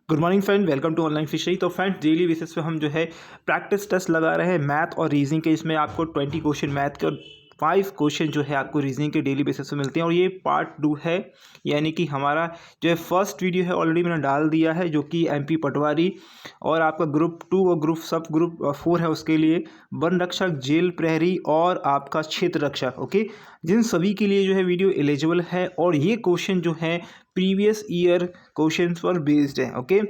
Good morning friend, welcome to online fishery. तो friend, daily basis पे हम जो है प्रैक्टिस टेस्ट लगा रहे हैं मैथ और रीजनिंग के। इसमें आपको 20 क्वेश्चन मैथ के और 5 क्वेश्चन जो है आपको रीजनिंग के डेली बेसिस पे मिलते हैं। और ये पार्ट 2 है, यानी कि हमारा जो है फर्स्ट वीडियो है ऑलरेडी मैंने डाल दिया है, जो कि एमपी पटवारी और आपका ग्रुप 2 और सब ग्रुप 4 है, उसके लिए वन रक्षक, जेल प्रहरी और आपका क्षेत्र रक्षक। ओके, जिन सभी के लिए जो है वीडियो एलिजिबल है। और ये क्वेश्चन जो है प्रीवियस ईयर क्वेश्चन पर बेस्ड है। ओके,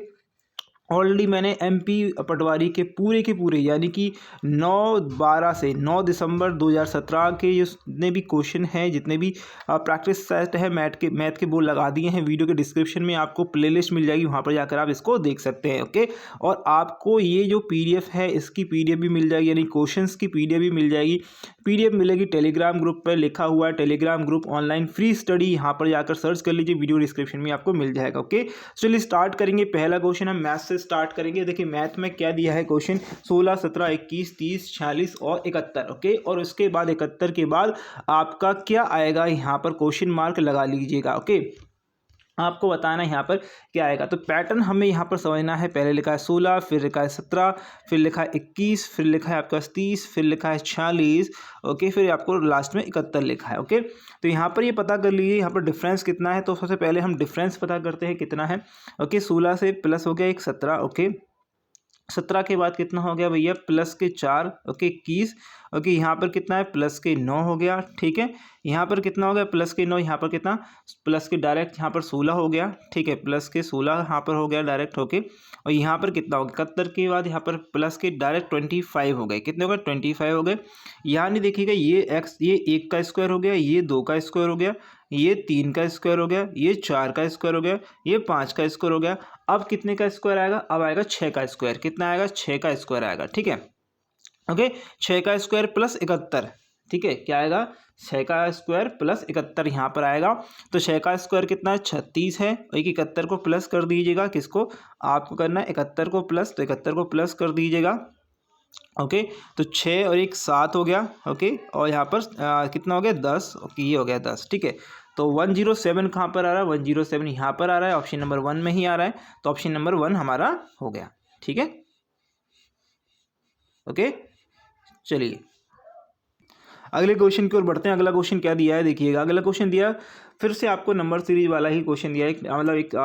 ऑलरेडी मैंने एमपी पटवारी के पूरे यानी कि 9/12 से 9 दिसंबर 2017 के जितने भी क्वेश्चन हैं, जितने भी प्रैक्टिस सेट है मैथ के वो लगा दिए हैं। वीडियो के डिस्क्रिप्शन में आपको प्लेलिस्ट मिल जाएगी, वहाँ पर जाकर आप इसको देख सकते हैं। ओके, और आपको ये जो पीडीएफ है इसकी पीडीएफ भी मिल जाएगी, यानी क्वेश्चंस की पीडीएफ भी मिल जाएगी। पीडीएफ मिलेगी टेलीग्राम ग्रुप पर, लिखा हुआ है Telegram group online free study, यहाँ पर जाकर सर्च कर लीजिए, वीडियो डिस्क्रिप्शन में आपको मिल जाएगा। ओके, चलिए स्टार्ट करेंगे। पहला क्वेश्चन हम मैथ से स्टार्ट करेंगे। देखिए मैथ में क्या दिया है क्वेश्चन, 16, 17, 21, 30, 46 और 71। ओके, और उसके बाद 71 के बाद आपका क्या आएगा, यहाँ पर क्वेश्चन मार्क लगा लीजिएगा। ओके, आपको बताना है यहाँ पर क्या आएगा। तो पैटर्न हमें यहाँ पर समझना है। पहले लिखा है 16, फिर लिखा है 17, फिर लिखा है 21, फिर लिखा है आपका 30, फिर लिखा है 46। ओके, फिर आपको लास्ट में 71 लिखा है। ओके, तो यहाँ पर ये पता कर लीजिए यहाँ पर डिफरेंस कितना है। तो सबसे पहले हम डिफरेंस पता करते हैं कितना है। ओके, 16 से प्लस हो गया एक 17। ओके, 17 के बाद कितना हो गया भैया, प्लस के 4। ओके, 21। ओके, यहाँ पर कितना है, प्लस के 9 हो गया। ठीक है, यहाँ पर कितना हो गया, प्लस के 9। यहाँ पर कितना, प्लस के डायरेक्ट यहाँ पर 16 हो गया। ठीक है, प्लस के 16 यहाँ पर हो गया डायरेक्ट। ओके, और यहाँ पर कितना हो गया, 71 के बाद यहाँ पर प्लस के डायरेक्ट 25 हो गए। कितने हो गए, 25 हो गए। यहाँ नहीं देखिएगा, ये एक्स, ये 1 का स्क्वायर हो गया, ये 2 का स्क्वायर हो गया, ये 3 का स्क्वायर हो गया, ये 4 का स्क्वायर हो गया, ये 5 का स्क्वायर हो गया। अब कितने का स्क्वायर आएगा, अब आएगा 6 का स्क्वायर। कितना आएगा, 6 का स्क्वायर आएगा। ठीक है, ओके, 6 का स्क्वायर प्लस 71। ठीक है, क्या आएगा, 6 का स्क्वायर प्लस 71 यहाँ पर आएगा। तो 6 का स्क्वायर कितना है, 36 है। एक 71 को प्लस कर दीजिएगा, किसको, आपको करना है 71 को प्लस, तो 71 को प्लस कर दीजिएगा। ओके, तो 6 और 1 7 हो गया। ओके, और यहाँ पर कितना हो गया, 10। ओके, ये हो गया 10। ठीक है, तो 107 कहाँ पर आ रहा है, 107 यहाँ पर आ रहा है, ऑप्शन नंबर 1 में ही आ रहा है। तो ऑप्शन नंबर 1 हमारा हो गया। ठीक है, ओके, चलिए अगले क्वेश्चन की ओर बढ़ते हैं। अगला क्वेश्चन क्या दिया है देखिएगा। अगला क्वेश्चन दिया, फिर से आपको नंबर सीरीज वाला ही क्वेश्चन दिया है। मतलब एक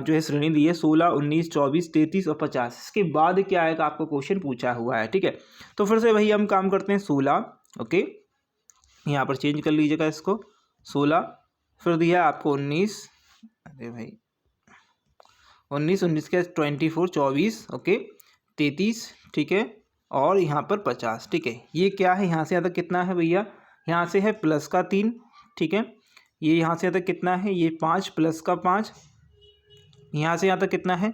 जो है श्रेणी दी है 16, 19, 24, 33 और 50। इसके बाद क्या आएगा, आपको क्वेश्चन पूछा हुआ है। ठीक है, तो फिर से वही हम काम करते हैं। 16, ओके, यहाँ पर चेंज कर लीजिएगा इसको, 16, फिर दिया आपको 19, अरे भाई 19 के 24, 24, ओके, 33। ठीक है, और यहाँ पर 50। ठीक है, ये क्या है, यहाँ से यहाँ तक कितना है भैया, यहाँ से है प्लस का 3। ठीक है, ये यहाँ से यहाँ तक कितना है, ये 5 प्लस का 5। यहाँ से यहाँ तक कितना है,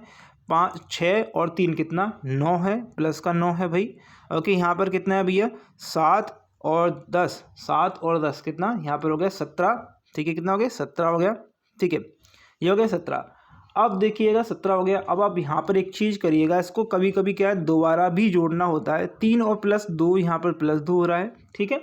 5, 6 और 3 कितना, 9 है, प्लस का 9 है भाई। ओके, यहाँ पर कितना है भैया, 7 और 10, 7 और 10 कितना, यहाँ पर हो गया 17। ठीक है, कितना हो गया, 17 हो गया। ठीक है, ये हो गया 17। अब देखिएगा 17 हो गया। अब आप यहाँ पर एक चीज़ करिएगा, इसको कभी कभी क्या है, दोबारा भी जोड़ना होता है। 3 और प्लस 2, यहाँ पर प्लस 2 हो रहा है। ठीक है,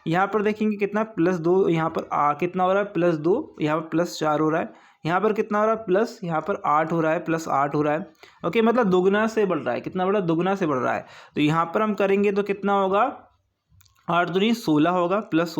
यहाँ पर देखेंगे कितना, प्लस 2, यहाँ पर कितना हो रहा है, प्लस 2, यहाँ पर प्लस 4 हो रहा है। यहाँ पर कितना हो रहा है, प्लस, यहाँ पर 8 हो रहा है, प्लस 8 हो रहा है। ओके, मतलब दोगुना से बढ़ रहा है। कितना बढ़ा, दोगुना से बढ़ रहा है। तो यहाँ पर हम करेंगे तो कितना होगा, 8 दूनी 16 होगा, प्लस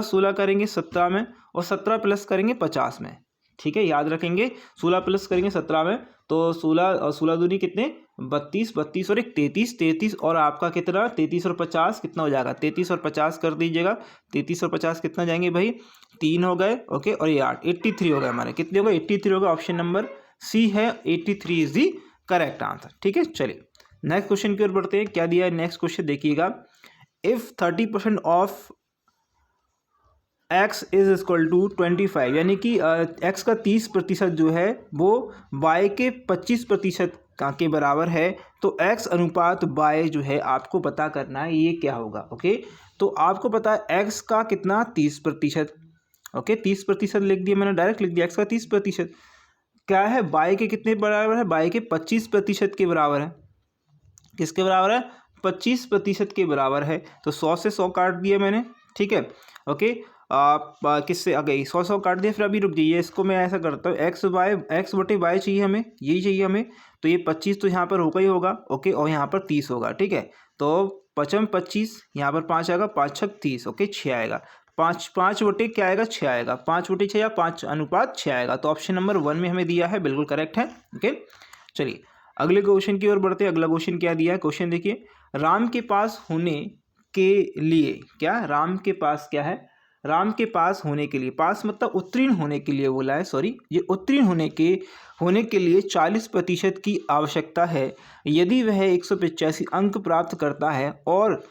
16 करेंगे 17 में, और 17 प्लस करेंगे 50 में। ठीक है, याद रखेंगे, 16 प्लस करेंगे 17 में, तो 16 और 16 दूनी कितने, 32, 32 और एक 33, 33 और आपका कितना, 33 और 50 कितना हो जाएगा, 33 और 50 कर दीजिएगा। 33 और 50 कितना जाएंगे भाई, 3 हो गए। ओके, और ये 8, 83 हो गए हमारे। कितने हो गए, 83 हो गए। ऑप्शन नंबर सी है, 83 इज दी करेक्ट आंसर। ठीक है, चलिए नेक्स्ट क्वेश्चन की ओर बढ़ते हैं। क्या दिया है नेक्स्ट क्वेश्चन देखिएगा, if 30% of x is equal to 25, यानी कि x का 30% जो है वो y के 25% के बराबर है, तो x अनुपात y जो है आपको पता करना है, ये क्या होगा। ओके, तो आपको पता है x का कितना, 30%। ओके, 30% लिख दिया मैंने, डायरेक्ट लिख दिया x का 30%। क्या है, y के कितने बराबर है, y के 25% के बराबर है। किसके बराबर है, 25% के बराबर है। तो 100 से 100 काट दिया मैंने। ठीक है, ओके, किससे अगर 100 काट दिया, फिर अभी रुक जाइए, इसको मैं ऐसा करता हूँ, एक्स बटे वाई चाहिए हमें, यही चाहिए हमें, तो ये 25 तो यहाँ पर होगा ही होगा, ओके, और यहाँ पर 30 होगा, ठीक है। तो 5 25, यहाँ पर 5 आएगा, 5 6 30, ओके, 6 आएगा, 5 बटे क्या आएगा, 6 आएगा, 5 बटे 6 या 5:6 आएगा। तो ऑप्शन नंबर 1 में हमें दिया है, बिल्कुल करेक्ट है, ओके। चलिए अगले क्वेश्चन की ओर बढ़ते हैं। अगला क्वेश्चन क्या दिया है, क्वेश्चन देखिए, राम के पास होने के लिए, क्या राम के पास क्या है, राम के पास होने के लिए, पास मतलब उत्तीर्ण होने के लिए बोला है, सॉरी, ये उत्तीर्ण होने के लिए 40% की आवश्यकता है। यदि वह 185 अंक प्राप्त करता है और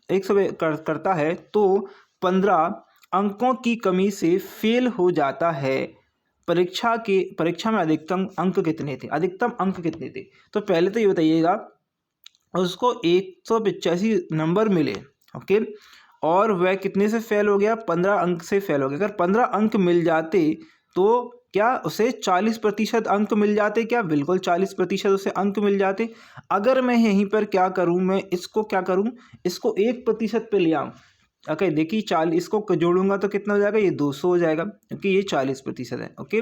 100 करता है तो 15 अंकों की कमी से फेल हो जाता है। परीक्षा में अधिकतम अंक कितने थे, अधिकतम अंक कितने थे? तो पहले तो ये बताइएगा, उसको 185 नंबर मिले, ओके, और वह कितने से फेल हो गया, 15 अंक से फेल हो गया। अगर 15 अंक मिल जाते तो क्या उसे 40% अंक मिल जाते, क्या बिल्कुल 40% उसे अंक मिल जाते। अगर मैं यहीं पर क्या करूं, मैं इसको क्या करूं, इसको 1% पे ले आऊँ, ओके, देखिए 40, इसको जोड़ूंगा तो कितना हो जाएगा, ये 200 हो जाएगा, क्योंकि ये 40% है, ओके।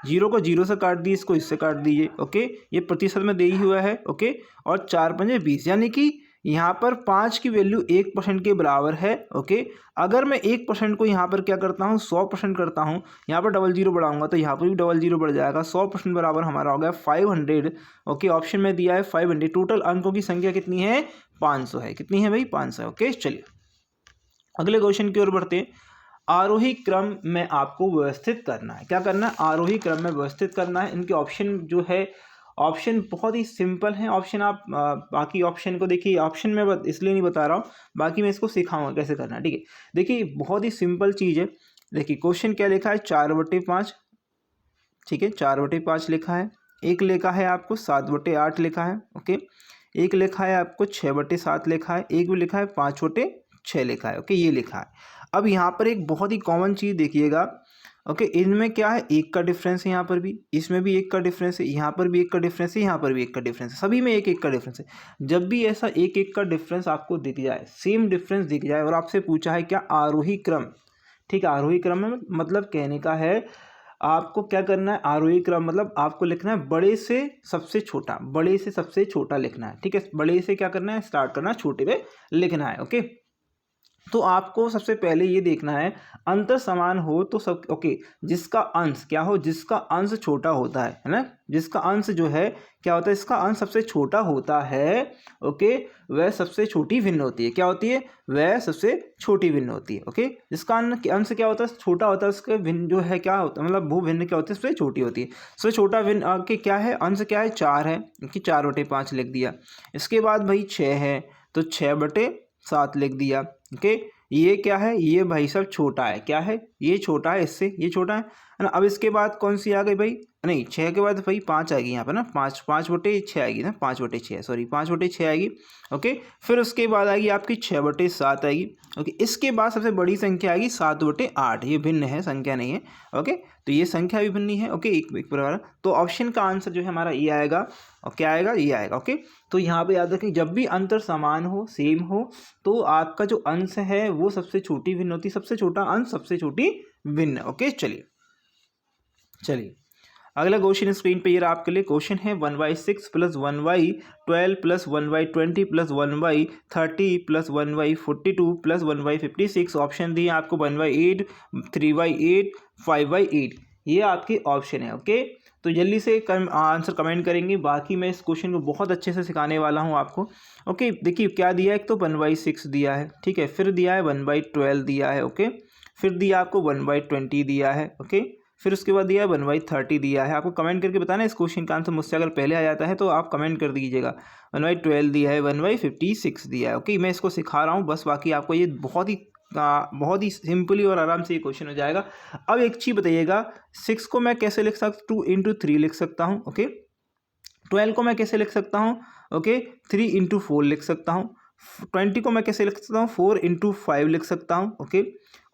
0 को 0 से काट दिए, इसको इससे काट दीजिए, ओके, ये प्रतिशत में दे ही हुआ है, ओके, और 4 पंजे 20, यानी कि यहाँ पर 5 की वैल्यू 1% के बराबर है, ओके। अगर मैं 1% को यहाँ पर क्या करता हूँ, 100% करता हूँ, यहाँ पर डबल जीरो बढ़ाऊंगा तो यहाँ पर भी डबल जीरो बढ़ जाएगा, 100% बराबर हमारा हो गया 500, ओके। ऑप्शन में दिया है 500, टोटल अंकों की संख्या कितनी है, 500 है, कितनी है भाई, 500 है, ओके। चलिए अगले क्वेश्चन की ओर बढ़ते हैं। आरोही क्रम में आपको व्यवस्थित करना है, क्या करना है, आरोही क्रम में व्यवस्थित करना है। इनके ऑप्शन जो है, ऑप्शन बहुत ही सिंपल है। ऑप्शन आप बाकी ऑप्शन को देखिए, ऑप्शन में इसलिए नहीं बता रहा हूँ, बाकी मैं इसको सिखाऊंगा कैसे करना है, ठीक है। देखिए बहुत ही सिंपल चीज़ है। देखिए क्वेश्चन क्या लिखा है, 4/5, ठीक है, 4/5 लिखा है। एक लिखा है आपको 7/8 लिखा है, ओके। एक लिखा है आपको 6/7 लिखा है, एक भी लिखा है 5/6 लिखा है, ओके, ये लिखा है। अब यहाँ पर एक बहुत ही कॉमन चीज़ देखिएगा, ओके, इनमें क्या है, एक का डिफरेंस है, यहाँ पर भी, इसमें भी एक का डिफरेंस है, यहाँ पर भी एक का डिफरेंस है, यहाँ पर भी एक का डिफरेंस है, सभी में एक एक का डिफरेंस है। जब भी ऐसा एक एक का डिफरेंस आपको दिख जाए, सेम डिफरेंस दिख जाए, और आपसे पूछा है क्या, आरोही क्रम, ठीक है, आरोही क्रम में मतलब कहने का है आपको क्या करना है, आरोही क्रम मतलब आपको लिखना है बड़े से सबसे छोटा, बड़े से सबसे छोटा लिखना है, ठीक है। बड़े से क्या करना है, स्टार्ट करना है, छोटे पे लिखना है, ओके। तो आपको सबसे पहले ये देखना है, अंतर समान हो तो सब, ओके, जिसका अंश क्या हो, जिसका अंश छोटा होता है ना, जिसका अंश जो है क्या होता है, इसका अंश सबसे छोटा होता है, ओके, वह सबसे छोटी भिन्न होती है, क्या होती है, वह सबसे छोटी भिन्न होती है, ओके। जिसका अंश क्या होता है, छोटा होता है, उसके भिन्न जो है क्या होता है, मतलब भू भिन्न क्या होती है, सबसे छोटी होती है। सबसे छोटा भिन्न के क्या है, अंश क्या है, 4 है, कि 4/5 लिख दिया। इसके बाद भाई 6 है, तो 6/7 लिख दिया, ओके। ये क्या है, ये भाई सब छोटा है, क्या है, ये छोटा है, इससे ये छोटा है ना। अब इसके बाद कौन सी आ गई भाई, नहीं 6 के बाद भाई 5 आएगी यहाँ पर ना, 5/6 आएगी ना, 5/6 सॉरी 5/6 आएगी, ओके। फिर उसके बाद आएगी आपकी 6/7 आएगी, ओके। इसके बाद सबसे बड़ी संख्या आएगी 7/8, ये भिन्न है, संख्या नहीं है, ओके। तो ये संख्या भी भिन्न है, ओके, एक बराबर। तो ऑप्शन का आंसर जो है हमारा ये आएगा, और क्या आएगा, ये आएगा, ओके। तो यहाँ पे याद रखें, जब भी अंतर समान हो, सेम हो, तो आपका जो अंश है वो सबसे छोटी भिन्न होती है, सबसे छोटा अंश सबसे छोटी भिन्न, ओके। चलिए अगला क्वेश्चन स्क्रीन पे ये रहा आपके लिए। क्वेश्चन है 1/6 + 1/12 + 1/20 + 1/30 + 1/42 + 1/56। ऑप्शन दिए आपको 1/8, 3/8, 5/8, ये आपके ऑप्शन है, ओके। तो जल्दी से आंसर कमेंट करेंगे, बाकी मैं इस क्वेश्चन को बहुत अच्छे से सिखाने वाला हूँ आपको, ओके। देखिए क्या दिया है, एक तो 1/6 दिया है, ठीक है, फिर दिया है 1/12 दिया है, ओके, फिर दिया आपको 1/20 दिया है, ओके, फिर उसके बाद दिया है 1/30 दिया है। आपको कमेंट करके बताना इस क्वेश्चन का आंसर, मुझसे अगर पहले आ जाता है तो आप कमेंट कर दीजिएगा। 1/12 दिया है, 1/56 दिया है, ओके। मैं इसको सिखा रहा हूँ बस, बाकी आपको ये बहुत ही सिंपली और आराम से ये क्वेश्चन हो जाएगा। अब एक चीज़ बताइएगा, 6 को मैं कैसे लिख सकता हूँ, 2 × 3 लिख सकता हूँ, ओके। 12 को मैं कैसे लिख सकता हूँ, ओके, 3 × 4 लिख सकता हूँ। 20 को मैं कैसे लिख सकता हूँ, 4 × 5 लिख सकता हूँ, ओके।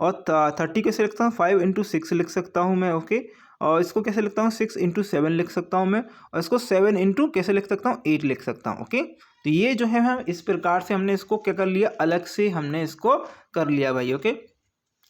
और 30 कैसे लिखता हूँ, 5 × 6 लिख सकता हूँ मैं, ओके। और इसको कैसे लिखता हूँ, 6 × 7 लिख सकता हूँ मैं, और इसको 7 × कैसे लिख सकता हूँ, 8 लिख सकता हूँ, ओके। तो ये जो है हम इस प्रकार से हमने इसको क्या कर लिया, अलग से हमने इसको कर लिया भाई, ओके।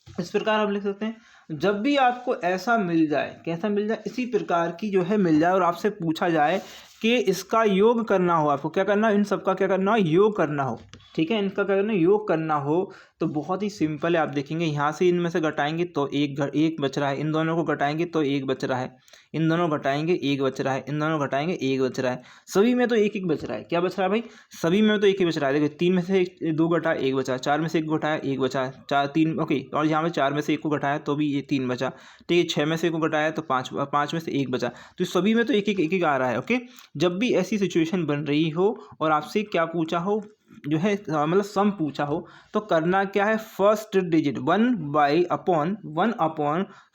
इस प्रकार आप लिख सकते हैं, जब भी आपको ऐसा मिल जाए, कैसा मिल जाए, इसी प्रकार की जो है मिल जाए और आपसे पूछा जाए कि इसका योग करना हो, आपको क्या करना, इन सबका क्या करना हो, योग करना हो, ठीक है, इनका क्या करना, योग करना हो, तो बहुत ही सिंपल है। आप देखेंगे यहाँ से इनमें से घटाएंगे तो एक बच रहा है, इन दोनों को घटाएंगे तो एक बच रहा है, इन दोनों घटाएंगे एक बच रहा है, इन दोनों घटाएंगे एक बच रहा है, सभी में तो एक एक बच रहा है। क्या बच रहा है भाई, सभी में तो एक ही बच रहा है। देखो 3 में से 2 घटा एक बचा, 4 में से 1 घटाया एक बचा, 4 3 ओके, और यहाँ पे 4 में से 1 को घटाया तो भी ये 3 बचा, ठीक है, 6 में से 1 को घटाया तो 5 में से 1 बचा, तो सभी में तो एक एक आ रहा है। ओके, जब भी ऐसी सिचुएशन बन रही हो और आपसे क्या पूछा हो, जो है मतलब सम पूछा हो, तो करना क्या है, first digit 1 upon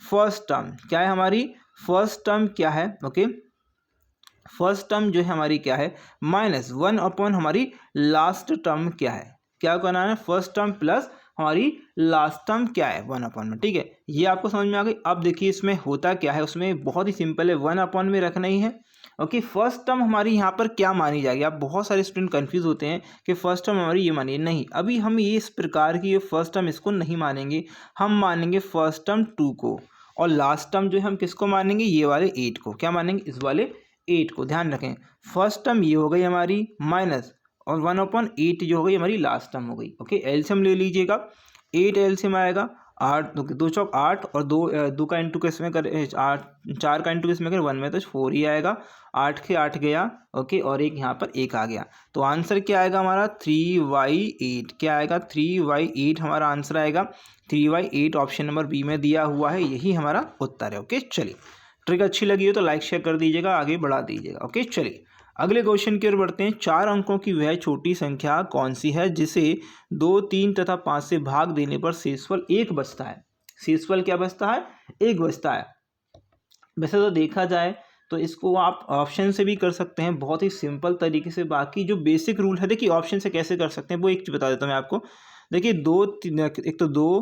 first term, क्या है हमारी फर्स्ट टर्म क्या है, ओके, फर्स्ट टर्म जो है हमारी क्या है, -1 अपॉन हमारी लास्ट टर्म क्या है, क्या करना है, फर्स्ट टर्म प्लस हमारी लास्ट टर्म क्या है, 1 अपॉन में, ठीक है, ये आपको समझ में आ गई। अब देखिए इसमें होता क्या है, उसमें बहुत ही सिंपल है, 1 अपॉन में रखना ही है। ओके, फर्स्ट टर्म हमारी यहाँ पर क्या मानी जाएगी, आप बहुत सारे स्टूडेंट कंफ्यूज होते हैं कि फर्स्ट टर्म हमारी ये मानिए, नहीं, अभी हम ये इस प्रकार की ये फर्स्ट टर्म इसको नहीं मानेंगे, हम मानेंगे फर्स्ट टर्म 2 को, और लास्ट टर्म जो है हम किसको मानेंगे, ये वाले 8 को, क्या मानेंगे, इस वाले 8 को। ध्यान रखें, फर्स्ट टर्म ये हो गई हमारी माइनस, और 1/8 जो हो गई हमारी लास्ट टर्म हो गई। ओके, एलसीएम ले लीजिएगा, 8 एलसीएम आएगा, 8 2 चौक 8 और 2 का इंटू किस में करें, 8 4 का इंटू किस में करें, 1 में, तो 4 ही आएगा, 8 के 8 गया। ओके, और एक यहाँ पर 1 आ गया, तो आंसर क्या आएगा हमारा 3/8, क्या आएगा 3/8 हमारा आंसर आएगा, 3/8 ऑप्शन नंबर बी में दिया हुआ है, यही हमारा उत्तर है। ओके, चलिए, ट्रिक अच्छी लगी हो तो लाइक शेयर कर दीजिएगा, आगे बढ़ा दीजिएगा। ओके, चलिए अगले क्वेश्चन की ओर बढ़ते हैं। 4 अंकों की वह छोटी संख्या कौन सी है जिसे 2, 3 तथा 5 से भाग देने पर शेषफल 1 बचता है। शेषफल क्या बचता है, 1 बचता है। वैसे तो देखा जाए तो इसको आप ऑप्शन से भी कर सकते हैं, बहुत ही सिंपल तरीके से। बाकी जो बेसिक रूल है, देखिए ऑप्शन से कैसे कर सकते हैं वो एक चीज़ बता देता हूँ मैं आपको। देखिए एक तो 2,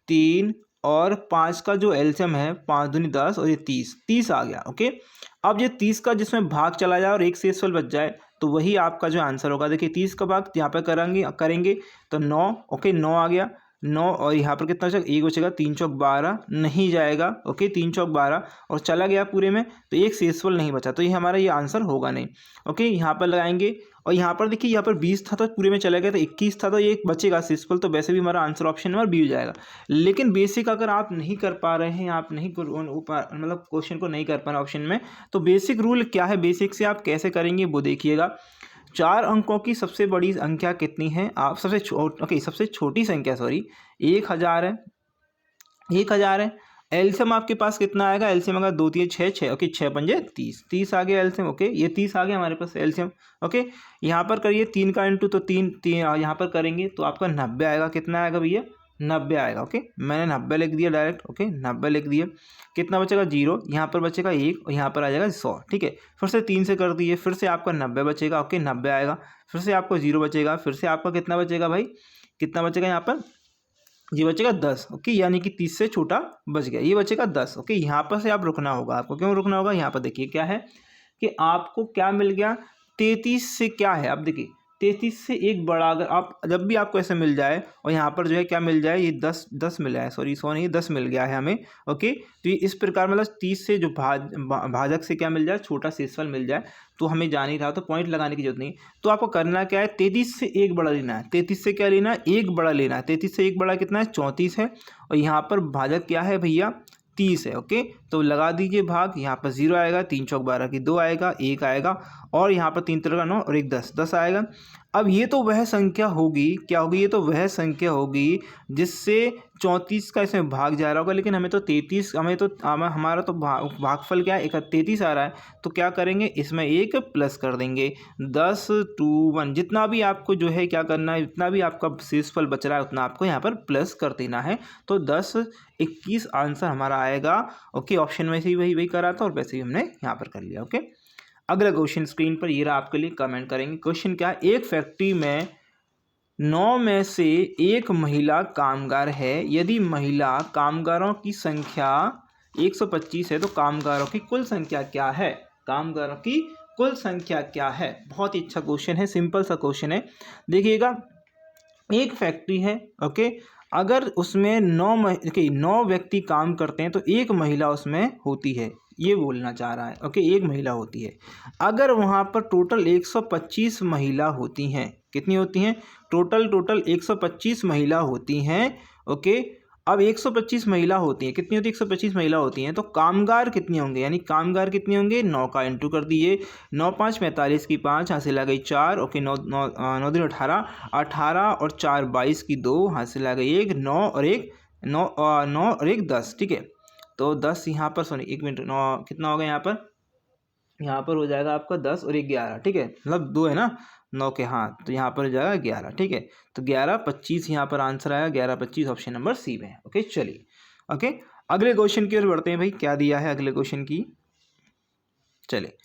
3 और 5 का जो एलसीएम है, 5 दूनी 10 और ये 30 आ गया। ओके, अब ये 30 का जिसमें भाग चला जाए और एक शेषफल बच जाए तो वही आपका जो आंसर होगा। देखिए 30 का भाग यहाँ पर करेंगे तो 9, ओके 9 आ गया, 9 और यहाँ पर कितना बचेगा, 1 बचेगा, 3 चौक 12 नहीं जाएगा। ओके, 3 चौक 12 और चला गया पूरे में, तो एक शेषफल नहीं बचा, तो ये हमारा ये आंसर होगा नहीं। ओके, यहाँ पर लगाएंगे और यहाँ पर देखिए, यहाँ पर 20 था तो पूरे में चला गया, तो 21 था तो ये बचेगा शेषफल, तो वैसे भी हमारा आंसर ऑप्शन नंबर बी हो जाएगा। लेकिन बेसिक अगर आप नहीं कर पा रहे हैं, आप नहीं मतलब क्वेश्चन को नहीं कर पा रहे ऑप्शन में, तो बेसिक रूल क्या है, बेसिक से आप कैसे करेंगे वो देखिएगा। 4 अंकों की सबसे बड़ी संख्या कितनी है, आप सबसे छोटी संख्या 1000 है, 1000 है। एलसीएम आपके पास कितना आएगा, एलसीएम अगर 2 3 6 6, ओके 6 पंजे 30 आ गया एलसीएम। ओके, ये 30 आ गया हमारे पास एलसीएम। ओके, यहाँ पर करिए 3 का इंटू, तो 3 यहाँ पर करेंगे तो आपका 90 आएगा। कितना आएगा भैया, 90 आएगा। ओके, मैंने 90 लिख दिया डायरेक्ट। ओके, 90 लिख दिया। कितना बचेगा, 0, यहाँ पर बचेगा 1 और यहाँ पर आ जाएगा 100। ठीक है, फिर से 3 से कर दिए, फिर से आपका 90 बचेगा। ओके, 90 आएगा, फिर से आपको 0 बचेगा, फिर से आपका कितना बचेगा भाई, कितना बचेगा यहाँ पर, ये बचेगा 10। ओके, यानी कि 30 से छोटा बच गया, ये बचेगा 10। ओके, यहाँ पर से आप रुकना होगा, आपको क्यों रुकना होगा, यहाँ पर देखिए क्या है कि आपको क्या मिल गया, 33 से क्या है, अब देखिए 33 से एक बड़ा, अगर आप जब भी आपको ऐसे मिल जाए और यहाँ पर जो है क्या मिल जाए, ये 10 मिला है, सॉरी 100 नहीं, 10 मिल गया है हमें। ओके, तो ये इस प्रकार मतलब 30 से जो भाजक से क्या मिल जाए, छोटा शेषफल मिल जाए, तो हमें जान ही रहा, तो पॉइंट लगाने की जरूरत नहीं। तो आपको करना क्या है, 33 से एक बड़ा लेना है। 33 से क्या लेना है, एक बड़ा लेना है। 33 से एक बड़ा कितना है, 34 है, और यहाँ पर भाजक क्या है भैया, 30 है। ओके, तो लगा दीजिए भाग, यहाँ पर 0 आएगा, 3 चौक 12 की 2 आएगा, 1 आएगा, और यहाँ पर 3 3 का 9 और 1 10 आएगा। अब ये तो वह संख्या होगी, क्या होगी, ये तो वह संख्या होगी जिससे 34 का इसमें भाग जा रहा होगा, लेकिन हमें तो 33, हमारा तो भागफल क्या है, 33 आ रहा है, तो क्या करेंगे, इसमें एक प्लस कर देंगे। 10 2 1 जितना भी आपको जो है क्या करना है, जितना भी आपका शेषफल बच रहा है उतना आपको यहाँ पर प्लस कर देना है। तो 10 21 आंसर हमारा आएगा। ओके, ऑप्शन में से ही वही करा था और वैसे ही हमने यहाँ पर कर लिया। ओके, अगला क्वेश्चन स्क्रीन पर ये रहा आपके लिए, कमेंट करेंगे। क्वेश्चन क्या है, एक फैक्ट्री में 9 में से 1 महिला कामगार है। यदि महिला कामगारों की संख्या 125 है तो कामगारों की कुल संख्या क्या है, कामगारों की कुल संख्या क्या है। बहुत ही अच्छा क्वेश्चन है, सिंपल सा क्वेश्चन है। देखिएगा, एक फैक्ट्री है। ओके, अगर उसमें 9 व्यक्ति काम करते हैं तो एक महिला उसमें होती है, ये बोलना चाह रहा है। ओके, एक महिला होती है। अगर वहाँ पर टोटल 125 महिला होती हैं, कितनी होती हैं? टोटल 125 महिला होती हैं। ओके, अब 125 महिला होती हैं, कितनी होती है? 125 महिला होती हैं, तो कामगार कितने होंगे? यानी कामगार कितने होंगे? 9 का इंटू कर दिए, 9 5 45 की 5 हासिल आ गई 4। ओके, 9 9 दूनी 18, 18 और 4 22 की 2 हासिल आ गई 1, 9 और 1 9 और 1 10। ठीक है, तो 10 यहाँ पर, सॉरी 1 मिनट, 9 कितना होगा यहाँ पर? यहाँ पर हो जाएगा आपका 10 और 1 11। ठीक है, मतलब 2 है ना 9 के, हाँ, तो यहाँ पर हो जाएगा 11। ठीक है, तो 11 25 यहाँ पर आंसर आया, 11 25 ऑप्शन नंबर सी में है। ओके, चलिए ओके, अगले क्वेश्चन की ओर बढ़ते हैं भाई। क्या दिया है अगले क्वेश्चन की? चलिए,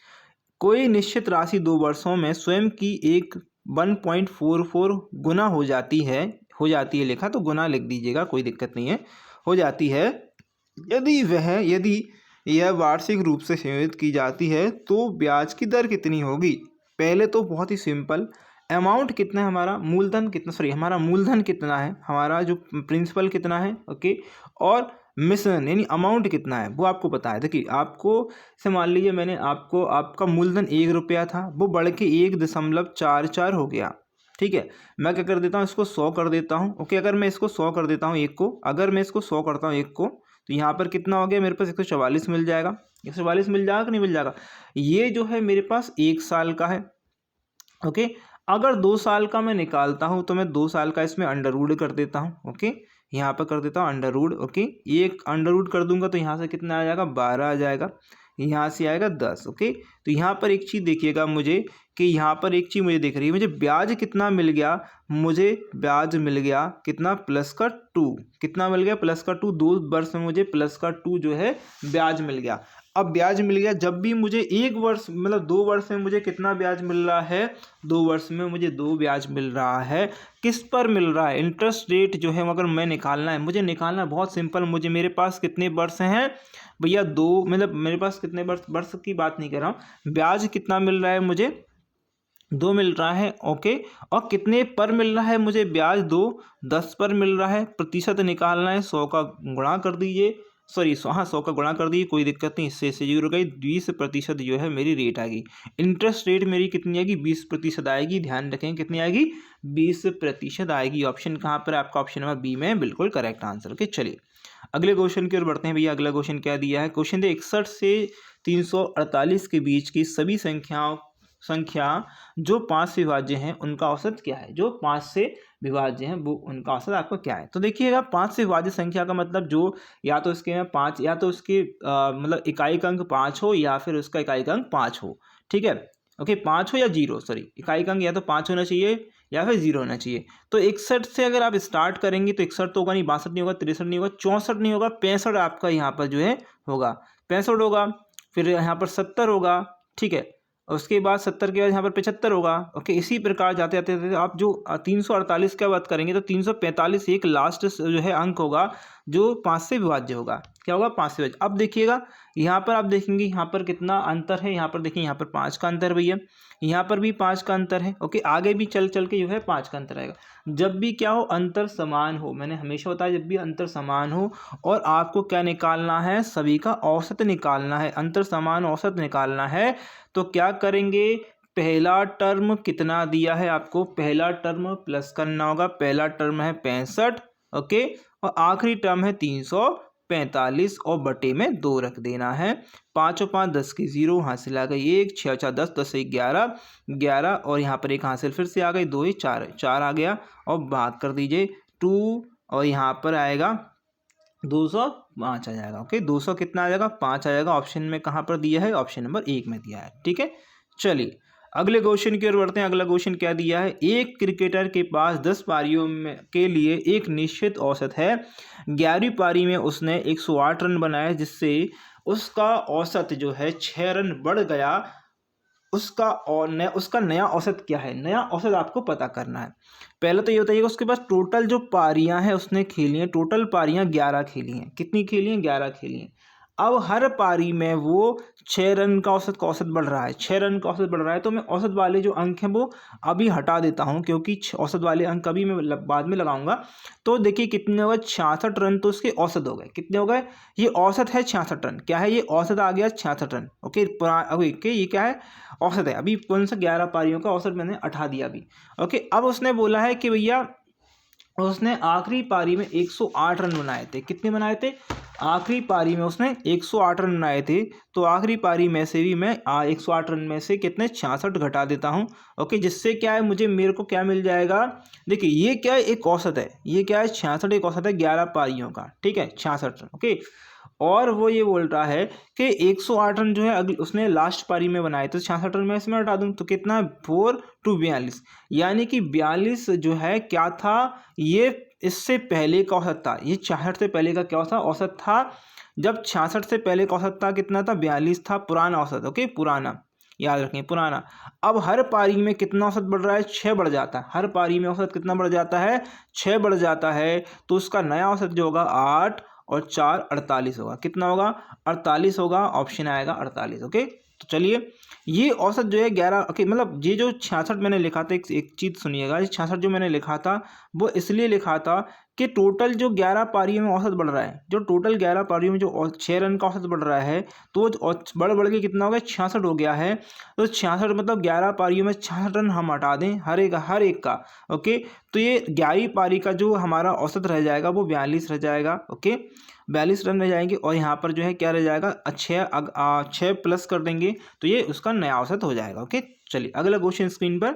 कोई निश्चित राशि 2 वर्षों में स्वयं की 1.44 गुना हो जाती है लिखा तो गुना लिख दीजिएगा, कोई दिक्कत नहीं है, हो जाती है। यदि यह वार्षिक रूप से संयोजित की जाती है तो ब्याज की दर कितनी होगी? पहले तो बहुत ही सिंपल, अमाउंट कितना है हमारा, मूलधन कितना, सॉरी हमारा मूलधन कितना है, हमारा जो प्रिंसिपल कितना है, ओके, और मिश्रण यानी अमाउंट कितना है वो आपको पता है। देखिए, आपको से मान लीजिए मैंने आपको, आपका मूलधन 1 रुपया था, वो बढ़ के 1.44 हो गया। ठीक है, मैं क्या कर देता हूँ, इसको 100 कर देता हूँ। ओके, अगर मैं इसको 100 कर देता हूँ एक को, अगर मैं इसको 100 करता हूँ एक को, तो यहाँ पर कितना हो गया मेरे पास? 144 मिल जाएगा। 144 मिल जाएगा कि नहीं मिल जाएगा? ये जो है मेरे पास 1 साल का है। ओके, अगर 2 साल का मैं निकालता हूँ तो मैं 2 साल का इसमें अंडर रूड कर देता हूँ। ओके, यहाँ पर कर देता हूँ अंडर रूड। ओके, ये अंडर रूड कर दूंगा तो यहाँ से कितना आ जाएगा? 12 आ जाएगा, यहाँ से आएगा 10। ओके, तो यहाँ पर एक चीज़ देखिएगा मुझे, कि यहाँ पर एक चीज़ मुझे दिख रही है, मुझे ब्याज कितना मिल गया? मुझे ब्याज मिल गया कितना? +2। कितना मिल गया? +2। 2 वर्ष में मुझे +2 जो है ब्याज मिल गया। अब ब्याज मिल गया, जब भी मुझे 1 वर्ष मतलब 2 वर्ष में मुझे कितना ब्याज मिल रहा है? 2 वर्ष में मुझे 2 ब्याज मिल रहा है। किस पर मिल रहा है? इंटरेस्ट रेट जो है अगर मैं निकालना है, मुझे निकालना बहुत सिंपल, मेरे पास कितने वर्ष हैं भैया? 2, मतलब मेरे पास कितने वर्ष की बात नहीं कर रहा हूँ, ब्याज कितना मिल रहा है मुझे? 2 मिल रहा है। ओके, और कितने पर मिल रहा है मुझे ब्याज? 2, 10 पर मिल रहा है। प्रतिशत निकालना है, 100 का गुणा कर दीजिए, सॉरी 100 का गुणा कर दीजिए, कोई दिक्कत नहीं, इससे 0 गई, 20% जो है मेरी रेट आएगी। इंटरेस्ट रेट मेरी कितनी आएगी? 20% आएगी। ध्यान रखें कितनी आएगी? 20% आएगी। ऑप्शन कहाँ पर? आपका ऑप्शन नंबर बी में बिल्कुल करेक्ट आंसर। ओके, चलिए अगले क्वेश्चन की ओर बढ़ते हैं भैया। अगला क्वेश्चन क्या दिया है? क्वेश्चन दे 61 से 348 के बीच की सभी संख्या जो 5 से विभाज्य हैं उनका औसत क्या है? जो 5 से विभाज्य हैं वो उनका औसत आपका क्या है? तो देखिएगा, 5 से विभाज्य संख्या का मतलब जो या तो इसके में 5, या तो उसके मतलब इकाई का अंक 5 हो, या फिर उसका इकाई का अंक 5 हो। ठीक है, ओके, 5 हो या 0, सॉरी इकाई का अंक या तो 5 होना चाहिए या फिर 0 होना चाहिए। तो 61 से अगर आप स्टार्ट करेंगे तो 61 तो होगा नहीं, 62 नहीं होगा, 63 नहीं होगा, 64 नहीं होगा, 65 आपका यहाँ पर जो है होगा, 65 होगा, फिर यहाँ पर 70 होगा। ठीक है, उसके बाद 70 के बाद यहाँ पर 75 होगा। ओके, इसी प्रकार जाते जाते आप जो 348 की बात करेंगे तो 345 एक लास्ट जो है अंक होगा जो 5 से विभाज्य होगा। क्या होगा? 5 से विभाज्य। अब देखिएगा, यहाँ पर आप देखेंगे यहाँ पर कितना अंतर है, यहाँ पर देखिए यहाँ पर 5 का अंतर भैया, यहाँ पर भी 5 का अंतर है। ओके, आगे भी चल के जो है 5 का अंतर आएगा। जब भी क्या हो, अंतर समान हो, मैंने हमेशा बताया जब भी अंतर समान हो और आपको क्या निकालना है? सभी का औसत निकालना है, अंतर समान औसत निकालना है। तो क्या करेंगे? पहला टर्म कितना दिया है आपको? पहला टर्म प्लस करना होगा, पहला टर्म है 65। ओके, और आखिरी टर्म है 345 और बटे में 2 रख देना है। 5 और 5 10 की 0 हासिल आ गई 1, 6 4 10, 10 1 11, 11 और यहाँ पर एक हासिल फिर से आ गई, 2 4 4 आ गया, और भाग कर दीजिए 2, और यहाँ पर आएगा 205 आ जाएगा। ओके, 200 कितना आ जाएगा? 5 आ जाएगा। ऑप्शन में कहाँ पर दिया है? ऑप्शन नंबर 1 में दिया है। ठीक है, चलिए अगले क्वेश्चन की ओर बढ़ते हैं। अगला क्वेश्चन क्या दिया है? एक क्रिकेटर के पास 10 पारियों में के लिए एक निश्चित औसत है। 11वीं पारी में उसने 108 रन बनाए, जिससे उसका औसत जो है 6 रन बढ़ गया। उसका नया औसत क्या है? नया औसत आपको पता करना है। पहले तो ये बताइएगा उसके पास टोटल जो पारियां हैं उसने खेली हैं, टोटल पारियां 11 खेली हैं। कितनी खेली हैं? 11 खेली हैं। अब हर पारी में वो 6 रन का औसत बढ़ रहा है, 6 रन का औसत बढ़ रहा है। तो मैं औसत वाले जो अंक हैं वो अभी हटा देता हूं, क्योंकि औसत वाले अंक अभी मैं बाद में लगाऊंगा। तो देखिए कितने हो गए, 66 रन तो उसके औसत हो गए। कितने हो गए, ये औसत है 66 रन। क्या है ये, औसत आ गया 66 रन। ओके ओके, ये क्या है, औसत है। अभी कौन सा 11 पारियों का औसत मैंने हटा दिया अभी। ओके, अब उसने बोला है कि भैया उसने आखिरी पारी में 108 रन बनाए थे। कितने बनाए थे, आखिरी पारी में उसने 108 रन बनाए थे। तो आखिरी पारी में से भी मैं 108 रन में से कितने 66 घटा देता हूं। ओके, जिससे क्या है, मेरे को क्या मिल जाएगा, देखिए ये क्या है, एक औसत है, ये क्या है 66, एक औसत है 11 पारियों का, ठीक है 66 रन। ओके, और वो ये बोल रहा है कि 108 रन जो है अगली उसने लास्ट पारी में बनाए, तो 66 रन में इसमें हटा दूं तो कितना है 4 to 42, यानी कि 42 जो है क्या था, ये इससे पहले का औसत था। ये 66 से पहले का क्या था, औसत था। जब 66 से पहले का औसत था कितना था, 42 था, पुराना औसत। ओके, पुराना, याद रखें पुराना। अब हर पारी में कितना औसत बढ़ रहा है, 6 बढ़ जाता है। हर पारी में औसत कितना बढ़ जाता है, 6 बढ़ जाता है। तो उसका नया औसत जो होगा 8 और 4 48 होगा। कितना होगा, 48 होगा, ऑप्शन आएगा 48। ओके, तो चलिए ये औसत जो है 11, ओके, मतलब ये जो 66 मैंने लिखा था, एक चीज़ सुनिएगा, ये 66 जो मैंने लिखा था वो इसलिए लिखा था कि टोटल जो 11 पारियों में औसत बढ़ रहा है, जो टोटल 11 पारियों में जो 6 रन का औसत बढ़ रहा है, तो बढ़ के कितना हो गया, 66 हो गया है। तो 66 मतलब 11 पारियों में 66 रन हम हटा दें हर एक का। ओके, तो ये 11वीं पारी का जो हमारा औसत रह जाएगा वो 42 रह जाएगा। ओके, 42 रन रह जाएंगे, और यहाँ पर जो है क्या रह जाएगा, 6 प्लस कर देंगे तो ये उसका नया औसत हो जाएगा। ओके, चलिए अगला क्वेश्चन स्क्रीन पर।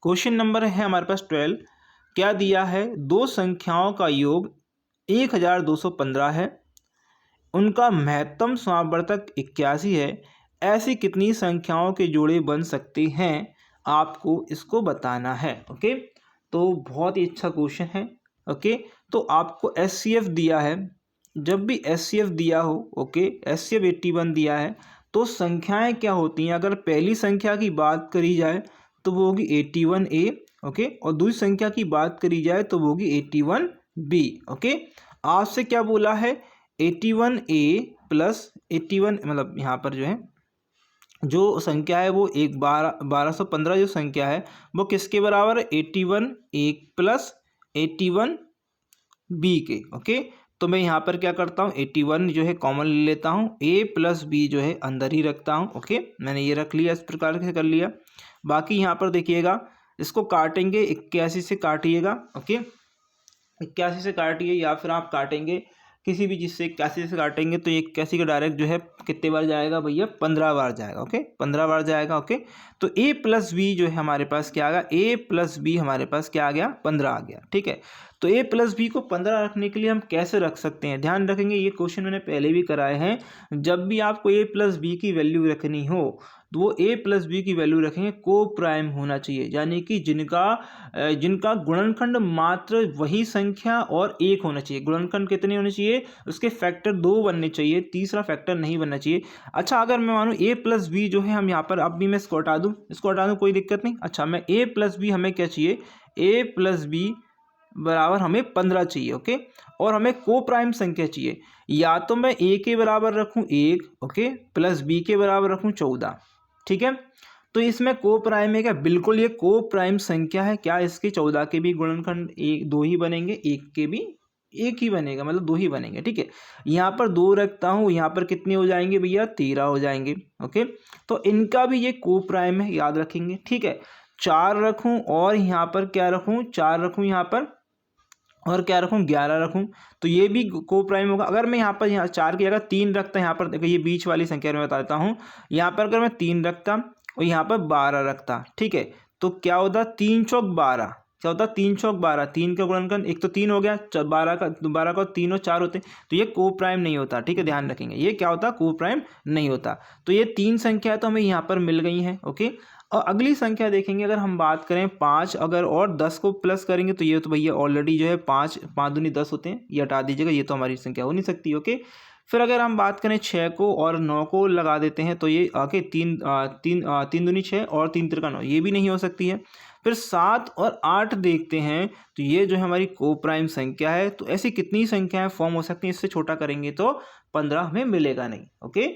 क्वेश्चन नंबर है हमारे पास 12। क्या दिया है, दो संख्याओं का योग 1215 है, उनका महत्तम समावर्तक 81 है। ऐसी कितनी संख्याओं के जोड़े बन सकते हैं, आपको इसको बताना है। ओके, तो बहुत ही अच्छा क्वेश्चन है। ओके, तो आपको SCF दिया है, जब भी SCF दिया हो, ओके, SCF 81 दिया है, तो संख्याएं क्या होती हैं, अगर पहली संख्या की बात करी जाए तो वो होगी 81A। ओके, और दूसरी संख्या की बात करी जाए तो वो होगी 81B। ओके, आपसे क्या बोला है, 81A प्लस 81, मतलब यहाँ पर जो है जो संख्या है वो 1215 जो संख्या है वो किसके बराबर है, 81A प्लस 81B के। ओके, तो मैं यहाँ पर क्या करता हूँ, 81 जो है कॉमन ले लेता हूँ, A प्लस B जो है अंदर ही रखता हूँ। ओके, मैंने ये रख लिया, इस प्रकार से कर लिया। बाकी यहाँ पर देखिएगा, इसको काटेंगे 81 से काटिएगा। ओके, 81 से काटिए, या फिर आप काटेंगे किसी भी चीज़ से 81 से काटेंगे तो ये 81 का डायरेक्ट जो है कितने बार जाएगा भैया, 15 बार जाएगा। ओके, 15 बार जाएगा। ओके, तो A प्लस बी जो है हमारे पास क्या आ गया, A प्लस बी हमारे पास क्या आ गया, 15 आ गया। ठीक है, तो A प्लस बी को 15 रखने के लिए हम कैसे रख सकते हैं, ध्यान रखेंगे, ये क्वेश्चन मैंने पहले भी कराए हैं। जब भी आपको A प्लस बी की वैल्यू रखनी हो तो वो A प्लस बी की वैल्यू रखेंगे को प्राइम होना चाहिए, यानी कि जिनका गुणनखंड मात्र वही संख्या और 1 होना चाहिए। गुणनखंड कितने होने चाहिए, उसके फैक्टर 2 बनने चाहिए, तीसरा फैक्टर नहीं बनना चाहिए। अच्छा, अगर मैं मानूँ A प्लस बी जो है हम यहाँ पर, अब भी मैं इसको हटा दूँ, कोई दिक्कत नहीं। अच्छा, मैं A प्लस बी हमें क्या चाहिए, A प्लस बी बराबर हमें 15 चाहिए। ओके, और हमें को प्राइम संख्या चाहिए, या तो मैं A के बराबर रखूँ 1, ओके, प्लस B के बराबर रखूँ 14। ठीक है, तो इसमें को प्राइम है क्या, बिल्कुल ये को प्राइम संख्या है। क्या इसके 14 के भी गुणनखंड 2 ही बनेंगे, 1 के भी 1 ही बनेगा, मतलब 2 ही बनेंगे। ठीक है, यहाँ पर 2 रखता हूँ, यहाँ पर कितने हो जाएंगे भैया, 13 हो जाएंगे। ओके, तो इनका भी ये को प्राइम है, याद रखेंगे। ठीक है, 4 रखूँ और यहाँ पर क्या रखूँ, 4 रखूँ यहाँ पर, और क्या रखूँ 11 रखूँ, तो ये भी को प्राइम होगा। अगर मैं यहाँ पर 4 की जगह 3 रखता, यहाँ पर देखो ये बीच वाली संख्या में बता देता हूँ, यहाँ पर अगर मैं 3 रखता और यहाँ पर 12 रखता, ठीक है, तो क्या होता, 3 चौक 12, क्या होता 3 चौक 12, 3 का गुणनखंड एक तो 3 हो गया, 12 का 3 और 4 होते, तो ये को प्राइम नहीं होता। ठीक है, ध्यान रखेंगे, ये क्या होता, को प्राइम नहीं होता। तो ये 3 संख्या तो हमें यहाँ पर मिल गई हैं। ओके, और अगली संख्या देखेंगे, अगर हम बात करें 5, अगर और 10 को प्लस करेंगे तो ये तो भैया ऑलरेडी जो है 5 दूनी 10 होते हैं, ये हटा दीजिएगा, ये तो हमारी संख्या हो नहीं सकती। ओके, फिर अगर हम बात करें 6 को और 9 को लगा देते हैं तो ये आके 3 दूनी 6 और 3 तिरका 9, ये भी नहीं हो सकती है। फिर 7 और 8 देखते हैं तो ये जो है हमारी कोप्राइम संख्या है। तो ऐसी कितनी संख्याएं फॉर्म हो सकती हैं, इससे छोटा करेंगे तो 15 हमें मिलेगा नहीं। ओके,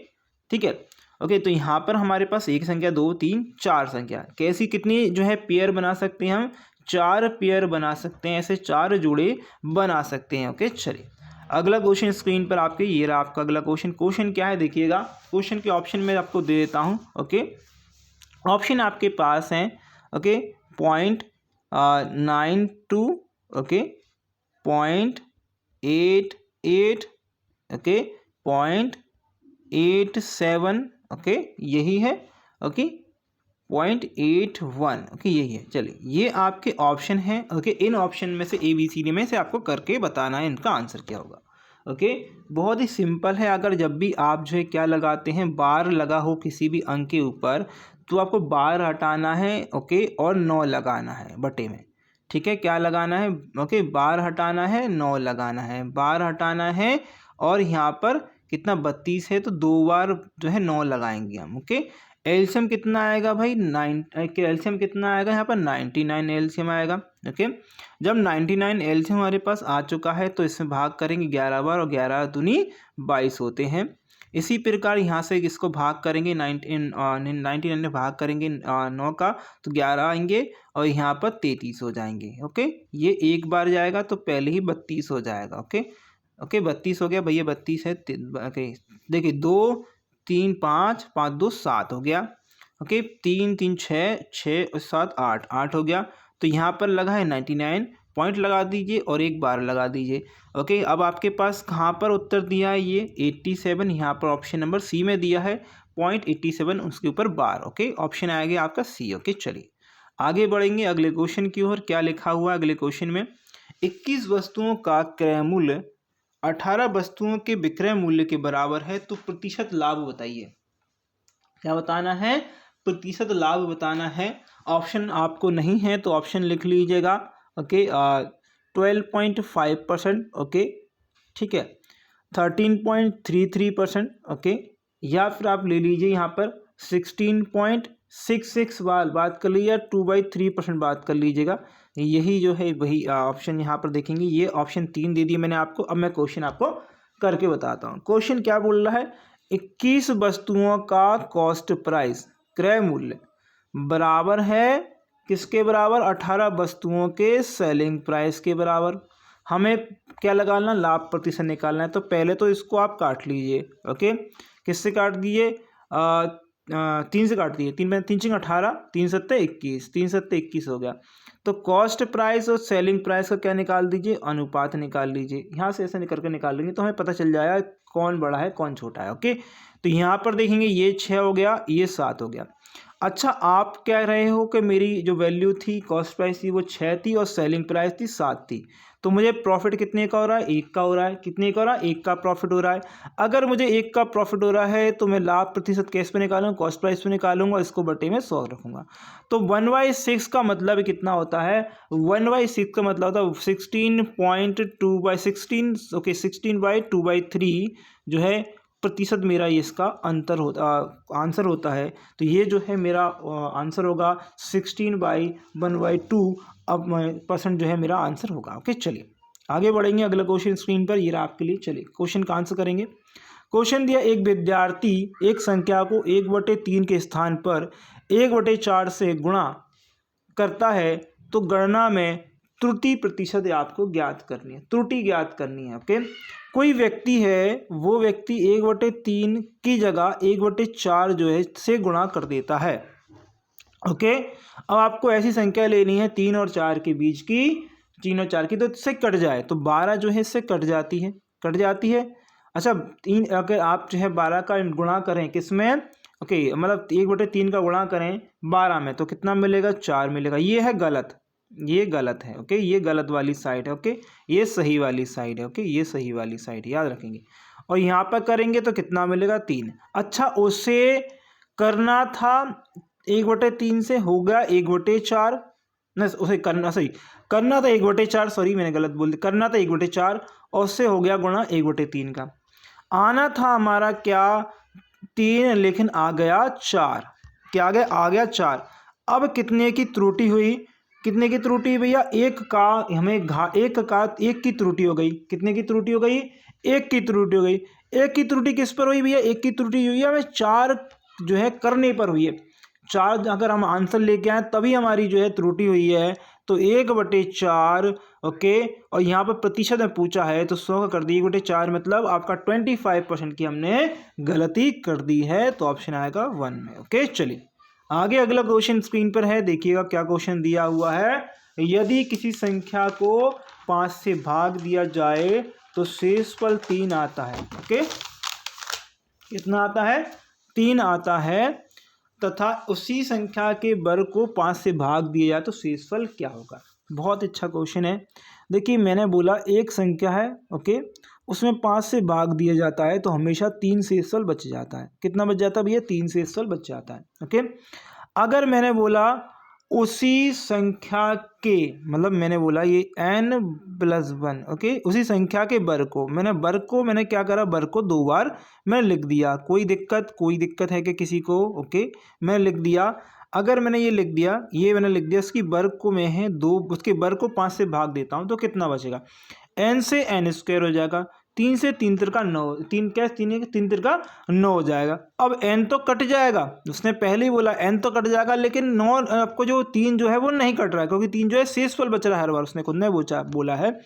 ठीक है। ओके, तो यहाँ पर हमारे पास एक संख्या, 2, 3, 4 संख्या, कैसी कितनी जो है पेयर बना सकते हैं हम, 4 पेयर बना सकते हैं, ऐसे 4 जोड़े बना सकते हैं। ओके, चलिए अगला क्वेश्चन स्क्रीन पर आपके, ये रहा आपका अगला क्वेश्चन। क्वेश्चन क्या है देखिएगा, क्वेश्चन के ऑप्शन में आपको दे देता हूँ। ओके, ऑप्शन आपके पास हैं। ओके, 0.92, ओके, 0.88, ओके, 0.87, ओके, यही है। ओके, 0.81, ओके, यही है। चलिए ये आपके ऑप्शन हैं। ओके, इन ऑप्शन में से ABCD में से आपको करके बताना है इनका आंसर क्या होगा। ओके, बहुत ही सिंपल है। अगर जब भी आप जो है क्या लगाते हैं, बार लगा हो किसी भी अंक के ऊपर, तो आपको बार हटाना है। ओके, और 9 लगाना है बटे में। ठीक है, क्या लगाना है? ओके, बार हटाना है, 9 लगाना है, बार हटाना है, और यहाँ पर कितना 32 है तो 2 बार जो है 9 लगाएंगे हम। ओके, एलसीएम कितना आएगा भाई? एलसीएम कितना आएगा यहाँ पर? 99 एलसीएम आएगा। ओके, जब 99 एलसीएम हमारे पास आ चुका है तो इसमें भाग करेंगे 11 बार, और 11 दूनी 22 होते हैं। इसी प्रकार यहाँ से इसको भाग करेंगे 99 में भाग करेंगे 9 का, तो 11 आएंगे, और यहाँ पर 33 हो जाएंगे। ओके, ये एक बार जाएगा तो पहले ही 32 हो जाएगा। ओके, ओके, 32 हो गया भैया, 32 है। ओके, देखिए 2 3 5 5 2 7 हो गया। ओके, 3 3 6 6 और 7 8 8 हो गया। तो यहाँ पर लगा है 99, पॉइंट लगा दीजिए और एक बार लगा दीजिए। ओके, अब आपके पास कहाँ पर उत्तर दिया है? ये 87, यहाँ पर ऑप्शन नंबर सी में दिया है 0.87, उसके ऊपर बार। ओके, ऑप्शन आएगा आपका सी। ओके, चलिए आगे बढ़ेंगे अगले क्वेश्चन की ओर। क्या लिखा हुआ है अगले क्वेश्चन में? 21 वस्तुओं का क्रय मूल्य 18 वस्तुओं के विक्रय मूल्य के बराबर है, तो प्रतिशत लाभ बताइए। क्या बताना है? प्रतिशत लाभ बताना है। ऑप्शन आपको नहीं है तो ऑप्शन लिख लीजिएगा। ओके, 12.5%, ओके, ठीक है, 13.33%, ओके, या फिर आप ले लीजिए यहाँ पर 16.66 बात कर लीजिए, 2/3% बात कर लीजिएगा। यही जो है वही ऑप्शन यहाँ पर देखेंगे। ये ऑप्शन 3 दे दिए मैंने आपको। अब मैं क्वेश्चन आपको करके बताता हूँ। क्वेश्चन क्या बोल रहा है? 21 वस्तुओं का कॉस्ट प्राइस, क्रय मूल्य, बराबर है किसके बराबर? 18 वस्तुओं के सेलिंग प्राइस के बराबर। हमें क्या लगाना? लाभ प्रतिशत निकालना है। तो पहले तो इसको आप काट लीजिए। ओके, किससे काट दिए? 3 से काट दिए। 3 3 18, 3 7 21, 3 7 21 हो गया। तो कॉस्ट प्राइस और सेलिंग प्राइस का क्या निकाल दीजिए? अनुपात निकाल लीजिए। यहाँ से ऐसे करके निकाल लेंगे तो हमें पता चल जाएगा कौन बड़ा है कौन छोटा है। ओके, तो यहाँ पर देखेंगे ये 6 हो गया, ये 7 हो गया। अच्छा, आप कह रहे हो कि मेरी जो वैल्यू थी, कॉस्ट प्राइस थी, वो 6 थी और सेलिंग प्राइस थी 7 थी, तो मुझे प्रॉफिट कितने का हो रहा है? 1 का हो रहा है। कितने का हो रहा है? 1 का प्रॉफिट हो रहा है। अगर मुझे 1 का प्रॉफिट हो रहा है तो मैं लाभ प्रतिशत कैश पे निकालूंगा? कॉस्ट प्राइस पे निकालूंगा, इसको बटे में 100 रखूंगा। तो 1/6 का मतलब कितना होता है? 1/6 का मतलब होता है 16.2/16, ओके, 16/2/3 जो है प्रतिशत मेरा ये इसका आंसर होता है। तो ये जो है मेरा आंसर होगा 16/1/2 अब परसेंट जो है मेरा आंसर होगा। ओके, चलिए आगे बढ़ेंगे अगला क्वेश्चन स्क्रीन पर। ये रहा आपके लिए। चलिए क्वेश्चन का आंसर करेंगे। क्वेश्चन दिया, एक विद्यार्थी एक संख्या को 1/3 के स्थान पर 1/4 से गुणा करता है, तो गणना में त्रुटि प्रतिशत आपको ज्ञात करनी है, त्रुटि ज्ञात करनी है। ओके, कोई व्यक्ति है, वो व्यक्ति 1/3 की जगह 1/4 जो है से गुणा कर देता है। ओके, अब आपको ऐसी संख्या लेनी है 3 और 4 के बीच की, 3 और 4 की, तो इससे कट जाए तो 12 जो है इससे कट जाती है, कट जाती है। अच्छा, 3 अगर आप जो है 12 का गुणा करें किसमें? ओके, मतलब 1/3 का गुणा करें 12 में तो कितना मिलेगा? 4 मिलेगा। ये है गलत, ये गलत है। ओके, ये गलत वाली साइड है। ओके, ये सही वाली साइड है। ओके, ये सही वाली साइड याद रखेंगे। और यहाँ पर करेंगे तो कितना मिलेगा? 3। अच्छा, उसे करना था 1/3 से, हो गया 1/4, न उसे करना, सही करना था 1/4, सॉरी मैंने गलत बोल दिया, करना था 1/4 और उससे हो गया गुणा 1/3 का। आना था हमारा क्या 3 लेकिन आ गया 4। क्या आ गया 4। अब कितने की त्रुटि हुई, कितने की त्रुटि भैया, एक का हमें एक की त्रुटि हो गई। कितने की त्रुटि हो गई, एक की त्रुटि हो गई। एक की त्रुटि किस पर हुई भैया, एक की त्रुटि हुई है हमें 4 जो है करने पर हुई है। 4 अगर हम आंसर लेके आए तभी हमारी जो है त्रुटि हुई है। तो 1/4 ओके, और यहाँ पर प्रतिशत में पूछा है तो 100 का कर दिए 1/4 मतलब आपका 25% की हमने गलती कर दी है। तो ऑप्शन आएगा 1 में। ओके चलिए आगे अगला क्वेश्चन स्क्रीन पर है, देखिएगा क्या क्वेश्चन दिया हुआ है। यदि किसी संख्या को 5 से भाग दिया जाए तो शेषफल 3 आता है। ओके कितना आता है, 3 आता है, तथा उसी संख्या के वर्ग को 5 से भाग दिया जाए तो शेषफल क्या होगा। बहुत अच्छा क्वेश्चन है। देखिए मैंने बोला एक संख्या है ओके, उसमें 5 से भाग दिया जाता है तो हमेशा 3 शेषफल बच जाता है। कितना बच जाता है भैया, 3 शेषफल बच जाता है। ओके अगर मैंने बोला उसी संख्या के, मतलब मैंने बोला ये n+1 ओके, उसी संख्या के वर्ग को मैंने क्या करा, वर्ग को 2 बार मैंने लिख दिया। कोई दिक्कत है कि किसी को, ओके मैंने लिख दिया। अगर मैंने ये लिख दिया, ये मैंने लिख दिया, उसकी वर्ग को मैं है 2, उसके वर्ग को 5 से भाग देता हूँ तो कितना बचेगा, n से n² हो जाएगा, 3 से 3 तिरका 9, 3 क्या 3 तिरका 9 हो जाएगा। अब n तो कट जाएगा, उसने पहले ही बोला n तो कट जाएगा, लेकिन 9 आपको जो 3 जो है वो नहीं कट रहा है, क्योंकि 3 जो है शेषफल बच रहा है हर बार, उसने खुद ने बोला है।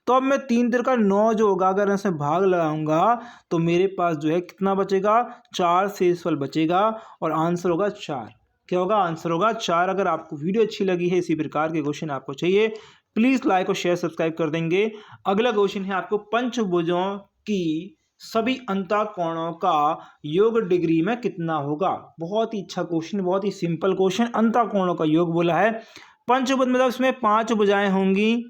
तो अब मैं 3 तिरका 9 जो होगा, अगर मैं इसमें भाग लगाऊंगा तो मेरे पास जो है कितना बचेगा, 4 शेषफल बचेगा और आंसर होगा 4। क्या होगा, आंसर होगा 4। अगर आपको वीडियो अच्छी लगी है, इसी प्रकार के क्वेश्चन आपको चाहिए, प्लीज़ लाइक और शेयर सब्सक्राइब कर देंगे। अगला क्वेश्चन है आपको, पंचभुजों की सभी अंतःकोणों का योग डिग्री में कितना होगा। बहुत ही अच्छा क्वेश्चन, बहुत ही सिंपल क्वेश्चन। अंतःकोणों का योग बोला है, पंचभुज मतलब इसमें 5 भुजाएं होंगी,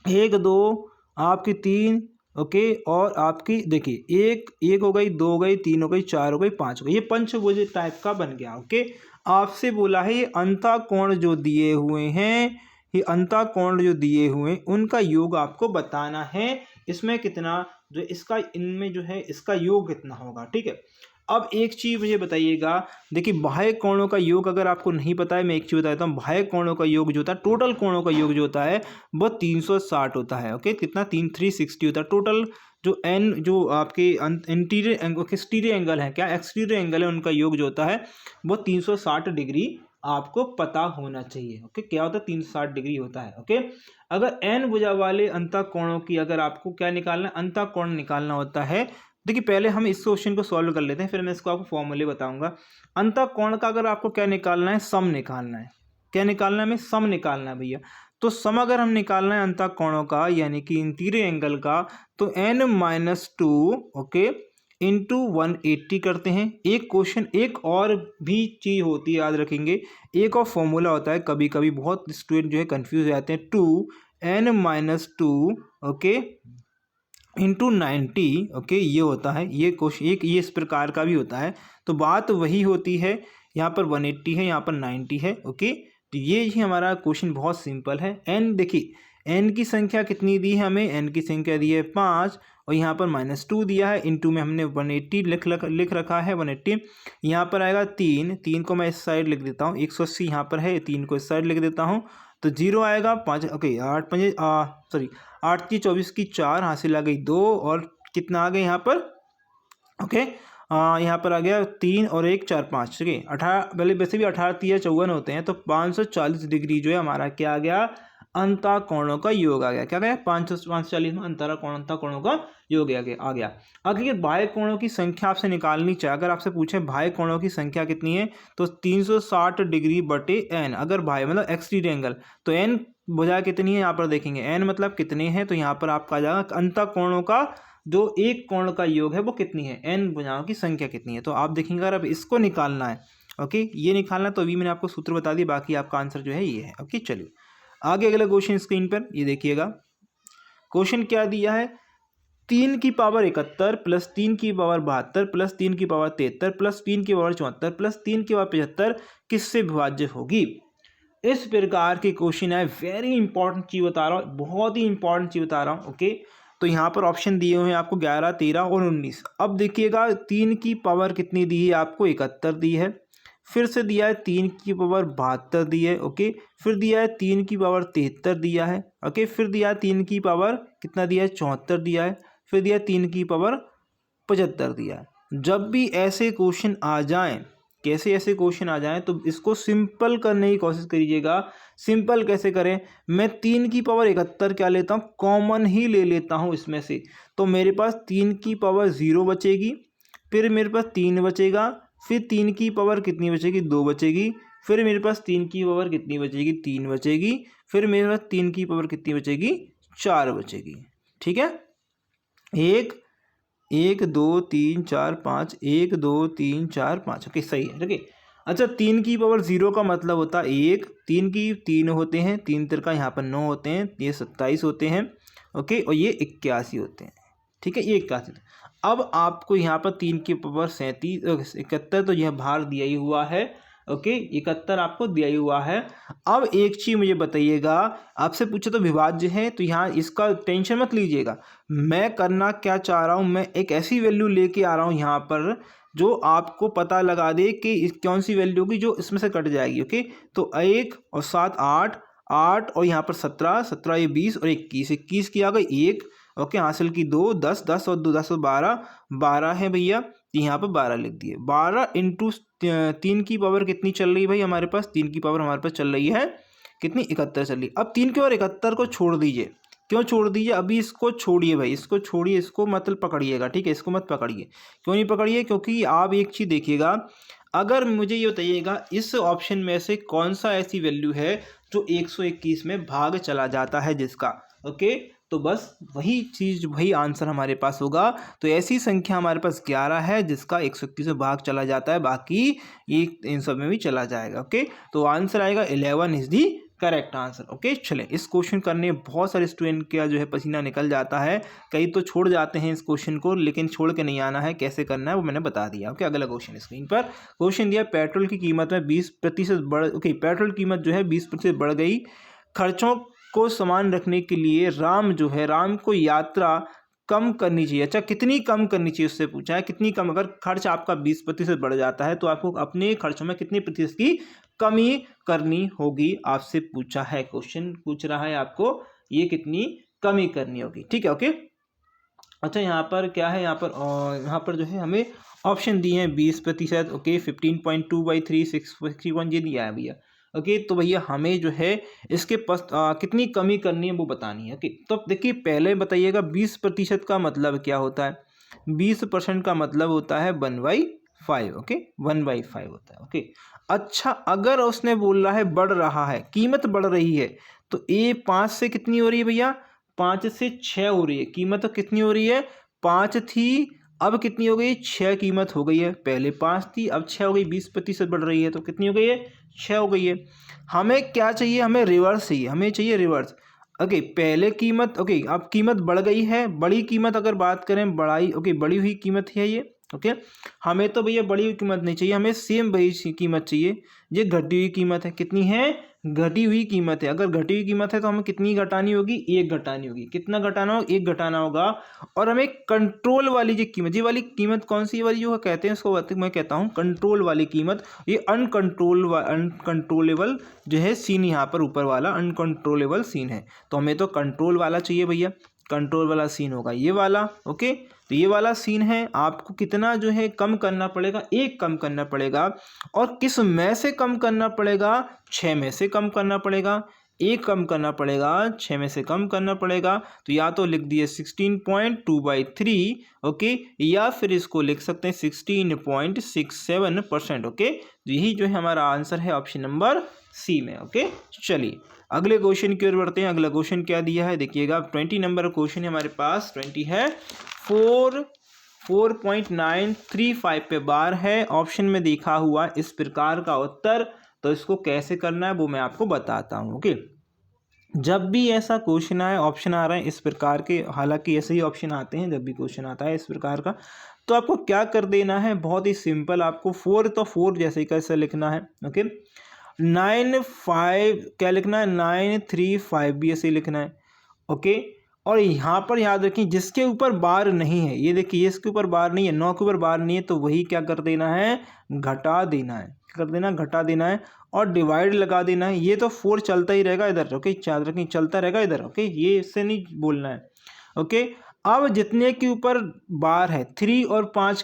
1 2 आपकी 3 ओके, और आपकी देखिए एक हो गई, 2 हो गई, 3 हो गई, 4 हो गई, 5 हो गई, ये पंचभुज टाइप का बन गया। ओके आपसे बोला है ये अंतःकोण जो दिए हुए हैं, ये अंतःकोण जो दिए हुए हैं उनका योग आपको बताना है। इसमें कितना जो इसका, इनमें जो है इसका योग कितना होगा। ठीक है अब एक चीज़ मुझे बताइएगा, देखिए बाह्य कोणों का योग अगर आपको नहीं पता है, मैं एक चीज़ बता देता हूँ, बाह्य कोणों का योग जो होता है, टोटल कोणों का योग जो होता है वो 360 होता है। ओके कितना, 360 होता है टोटल। जो एन जो आपके इंटीरियर एक्सटीरियर एंगल है, क्या एक्सटीरियर एंगल है, उनका योग जो होता है वो 360 डिग्री आपको पता होना चाहिए। ओके क्या होता है, 360 डिग्री होता है। ओके अगर एन भुजा वाले अंतःकोणों की अगर आपको क्या निकालना है, अंतःकोण निकालना होता है। देखिए पहले हम इस क्वेश्चन को सॉल्व कर लेते हैं, फिर मैं इसको आपको फॉर्मूले बताऊंगा। अंतःकोण का अगर आपको क्या निकालना है, सम निकालना है। क्या निकालना है, हमें सम निकालना है भैया। तो सम अगर हम निकालना है अंतःकोणों का, यानी कि इंटीरियर एंगल का, तो n-2 ओके इंटू 180 करते हैं। एक क्वेश्चन, एक और भी चीज़ होती है, याद रखेंगे, एक और फॉर्मूला होता है, कभी कभी बहुत स्टूडेंट जो है कंफ्यूज हो जाते हैं, 2n-2 ओके इंटू 90 ओके, ये होता है, ये क्वेश्चन एक ये इस प्रकार का भी होता है। तो बात वही होती है, यहाँ पर 180 है, यहाँ पर 90 है। ओके तो ये ही हमारा क्वेश्चन बहुत सिंपल है। एन देखिए, एन की संख्या कितनी दी है हमें, एन की संख्या दी है 5, और यहाँ पर -2 दिया है, इंटू में हमने 180 लिख रखा है 180। यहाँ पर आएगा 3 को मैं इस साइड लिख देता हूँ, 180 यहाँ पर है, 3 को इस साइड लिख देता हूँ, तो 0 आएगा 5 ओके 8 की 24 की 4 हासिल आ गई 2, और कितना आ गया यहाँ पर ओके यहाँ पर आ गया 3 और 1 4 5 ठीक है 18, पहले वैसे भी 18 3 54 होते हैं, तो 540 डिग्री जो है हमारा क्या आ गया, अंतःकोणों का योग आ गया। क्या गया, 540 में अंतःकोणों का योग आ गया। अगर बाह्य कोणों की संख्या आपसे निकालनी चाहे, अगर आपसे पूछे बाह्य कोणों की संख्या कितनी है, तो 360 डिग्री बटे n, अगर बाह्य मतलब एक्सटीरियर एंगल, तो n भुजा कितनी है, यहाँ पर देखेंगे n मतलब कितने हैं, तो यहाँ पर आपका आ जाएगा अंतःकोणों का जो एक कोण का योग है वो कितनी है, n भुजाओं की संख्या कितनी है। तो आप देखेंगे अगर अब इसको निकालना है, ओके ये निकालना, तो अभी मैंने आपको सूत्र बता दिया, बाकी आपका आंसर जो है ये है। ओके चलिए आगे अगला क्वेश्चन स्क्रीन पर ये देखिएगा, क्वेश्चन क्या दिया है, 3 की पावर 71 प्लस 3 की पावर 72 प्लस 3 की पावर 73 प्लस 3 की पावर 74 प्लस 3 की पावर 75 किससे विभाज्य होगी। इस प्रकार के क्वेश्चन है, वेरी इंपॉर्टेंट चीज बता रहा हूँ, बहुत ही इंपॉर्टेंट चीज बता रहा हूँ। ओके तो यहाँ पर ऑप्शन दिए हुए हैं आपको 11, 13 और 19। अब देखिएगा 3 की पावर कितनी दी है आपको, 71 दी है। फिर से दिया है 3 की पावर 72 दी है, ओके। फिर दिया है 3 की पावर 73 दिया है, ओके। फिर दिया है 3 की पावर कितना दिया है, 74 दिया है। फिर दिया है 3 की पावर 75 दिया है। जब भी ऐसे क्वेश्चन आ जाएं, कैसे ऐसे क्वेश्चन आ जाएं, तो इसको सिंपल करने की कोशिश करिएगा। सिंपल कैसे करें, मैं 3 की पावर 71 क्या लेता हूँ, कॉमन ही ले लेता हूँ इसमें से। तो मेरे पास 3 की पावर 0 बचेगी, फिर मेरे पास 3 बचेगा, फिर 3 की पावर कितनी बचेगी, 2 बचेगी। फिर मेरे पास 3 की पावर कितनी बचेगी, 3 बचेगी। फिर मेरे पास 3 की पावर कितनी बचेगी, 4 बचेगी। ठीक है, 1 1 2 3 4 5, 1 2 3 4 5, ओके सही है। ओके, अच्छा 3 की पावर 0 का मतलब होता है 1, 3 की 3 होते हैं, 3 तिरका यहाँ पर 9 होते हैं, ये 27 होते हैं, ओके। और ये 81 होते हैं, ठीक है, ये 81। अब आपको यहाँ पर 3 की पावर 37 71 तो यह भार दिया ही हुआ है, ओके। 71 आपको दिया ही हुआ है। अब एक चीज़ मुझे बताइएगा, आपसे पूछे तो विभाज्य है, तो यहाँ इसका टेंशन मत लीजिएगा। मैं करना क्या चाह रहा हूँ, मैं एक ऐसी वैल्यू लेके आ रहा हूँ यहाँ पर जो आपको पता लगा दे कि कौन सी वैल्यू होगी जो इसमें से कट जाएगी, ओके। तो 1 और 7 8, 8 और यहाँ पर 17, 17 ये 20 और 21, 21 की आ गई 1, ओके। हासिल की 2, 10, 10 और 2 10 और 12, 12 है भैया, यहाँ पर 12 लिख दिए। 12 इंटू 3 की पावर कितनी चल रही है भाई हमारे पास, 3 की पावर हमारे पास चल रही है कितनी, 71 चल रही है। अब 3 की पावर 71 को छोड़ दीजिए, क्यों छोड़ दीजिए, अभी इसको छोड़िए भाई, इसको छोड़िए, इसको मतलब पकड़िएगा, ठीक है, इसको मत पकड़िए। क्यों नहीं पकड़िए, क्योंकि आप एक चीज़ देखिएगा, अगर मुझे ये बताइएगा इस ऑप्शन में से कौन सा ऐसी वैल्यू है जो 121 में भाग चला जाता है जिसका, ओके। तो बस वही चीज़, वही आंसर हमारे पास होगा। तो ऐसी संख्या हमारे पास 11 है जिसका 121 में भाग चला जाता है, बाकी ये इन सब में भी चला जाएगा, ओके। तो आंसर आएगा 11 is the correct answer, okay. चले, इस क्वेश्चन करने बहुत सारे स्टूडेंट का जो है पसीना निकल जाता है, कई तो छोड़ जाते हैं इस क्वेश्चन को, लेकिन छोड़ के नहीं आना है, कैसे करना है वो मैंने बता दिया, ओके। अगला क्वेश्चन स्क्रीन पर क्वेश्चन दिया, पेट्रोल की कीमत में 20% बढ़, ओके, पेट्रोल कीमत जो है 20% बढ़ गई, खर्चों को समान रखने के लिए राम जो है, राम को यात्रा कम करनी चाहिए। अच्छा, कितनी कम करनी चाहिए उससे पूछा है, कितनी कम, अगर खर्च आपका 20% बढ़ जाता है तो आपको अपने खर्चों में कितने प्रतिशत की कमी करनी होगी, आपसे पूछा है, क्वेश्चन पूछ रहा है आपको ये कितनी कमी करनी होगी, ठीक है, ओके। अच्छा, यहाँ पर क्या है, यहाँ पर जो है हमें ऑप्शन दिए हैं 20%, ओके, 15.2/3, 661 ये दिया है भैया, ओके। तो भैया हमें जो है इसके कितनी कमी करनी है वो बतानी है, ओके। तो देखिए पहले बताइएगा 20% का मतलब क्या होता है, 20% का मतलब होता है 1/5, ओके, 1/5 होता है, ओके। अच्छा, अगर उसने बोल रहा है बढ़ रहा है, कीमत बढ़ रही है, तो ये 5 से कितनी हो रही है भैया, 5 से 6 हो रही है, कीमत तो कितनी हो रही है, 5 थी, अब कितनी हो गई, 6 कीमत हो गई है, पहले 5 थी अब 6 हो गई, 20% बढ़ रही है, तो कितनी हो गई है, 6 हो गई है। हमें क्या चाहिए, हमें रिवर्स चाहिए, हमें चाहिए रिवर्स, ओके। पहले कीमत, ओके, अब कीमत बढ़ गई है, बड़ी कीमत अगर बात करें, बढ़ाई, ओके, बढ़ी हुई कीमत है ये, ओके। हमें तो भैया बड़ी हुई कीमत नहीं चाहिए, हमें सेम वही कीमत चाहिए, ये घटी हुई कीमत है, कितनी है, घटी हुई कीमत है। अगर घटी हुई कीमत है तो हमें कितनी घटानी होगी, 1 घटानी होगी, कितना घटाना होगा, 1 घटाना होगा। और हमें कंट्रोल वाली जो कीमत, ये वाली कीमत कौन सी वाली जो कहते हैं इसको, मैं कहता हूँ कंट्रोल वाली कीमत, ये अनकंट्रोलेबल जो है सीन, यहाँ पर ऊपर वाला अनकंट्रोलेबल सीन है, तो हमें तो कंट्रोल वाला चाहिए भैया, कंट्रोल वाला सीन होगा ये वाला, ओके। तो ये वाला सीन है, आपको कितना जो है कम करना पड़ेगा, 1 कम करना पड़ेगा, और किस में से कम करना पड़ेगा, 6 में से कम करना पड़ेगा, 1 कम करना पड़ेगा, 6 में से कम करना पड़ेगा। तो या तो लिख दिए 16.2/3, ओके, या फिर इसको लिख सकते हैं 16.67%, ओके। तो यही जो है हमारा आंसर है ऑप्शन नंबर सी में, ओके। चलिए अगले क्वेश्चन की ओर बढ़ते हैं। अगला क्वेश्चन क्या दिया है देखिएगा, 20 नंबर क्वेश्चन है हमारे पास, 20 है, 4.935 पे बार है, ऑप्शन में देखा हुआ इस प्रकार का उत्तर, तो इसको कैसे करना है वो मैं आपको बताता हूँ, ओके। जब भी ऐसा क्वेश्चन आए, ऑप्शन आ रहे हैं इस प्रकार के, हालांकि ऐसे ही ऑप्शन आते हैं जब भी क्वेश्चन आता है इस प्रकार का, तो आपको क्या कर देना है, बहुत ही सिंपल, आपको 4 तो 4 जैसे कैसे लिखना है, ओके। 9 5 क्या लिखना है, 9 3 5 भी ऐसे लिखना है, ओके। और यहाँ पर याद रखें जिसके ऊपर बार नहीं है, ये देखिए इसके ऊपर बार नहीं है, 9 के ऊपर बार नहीं है, तो वही क्या कर देना है, घटा देना है, क्या कर देना, घटा देना है और डिवाइड लगा देना है। ये तो 4 चलता ही रहेगा इधर, ओके, याद रखें चलता रहेगा इधर, ओके, ये इससे नहीं बोलना है, ओके। अब जितने के ऊपर बार है 3 और 5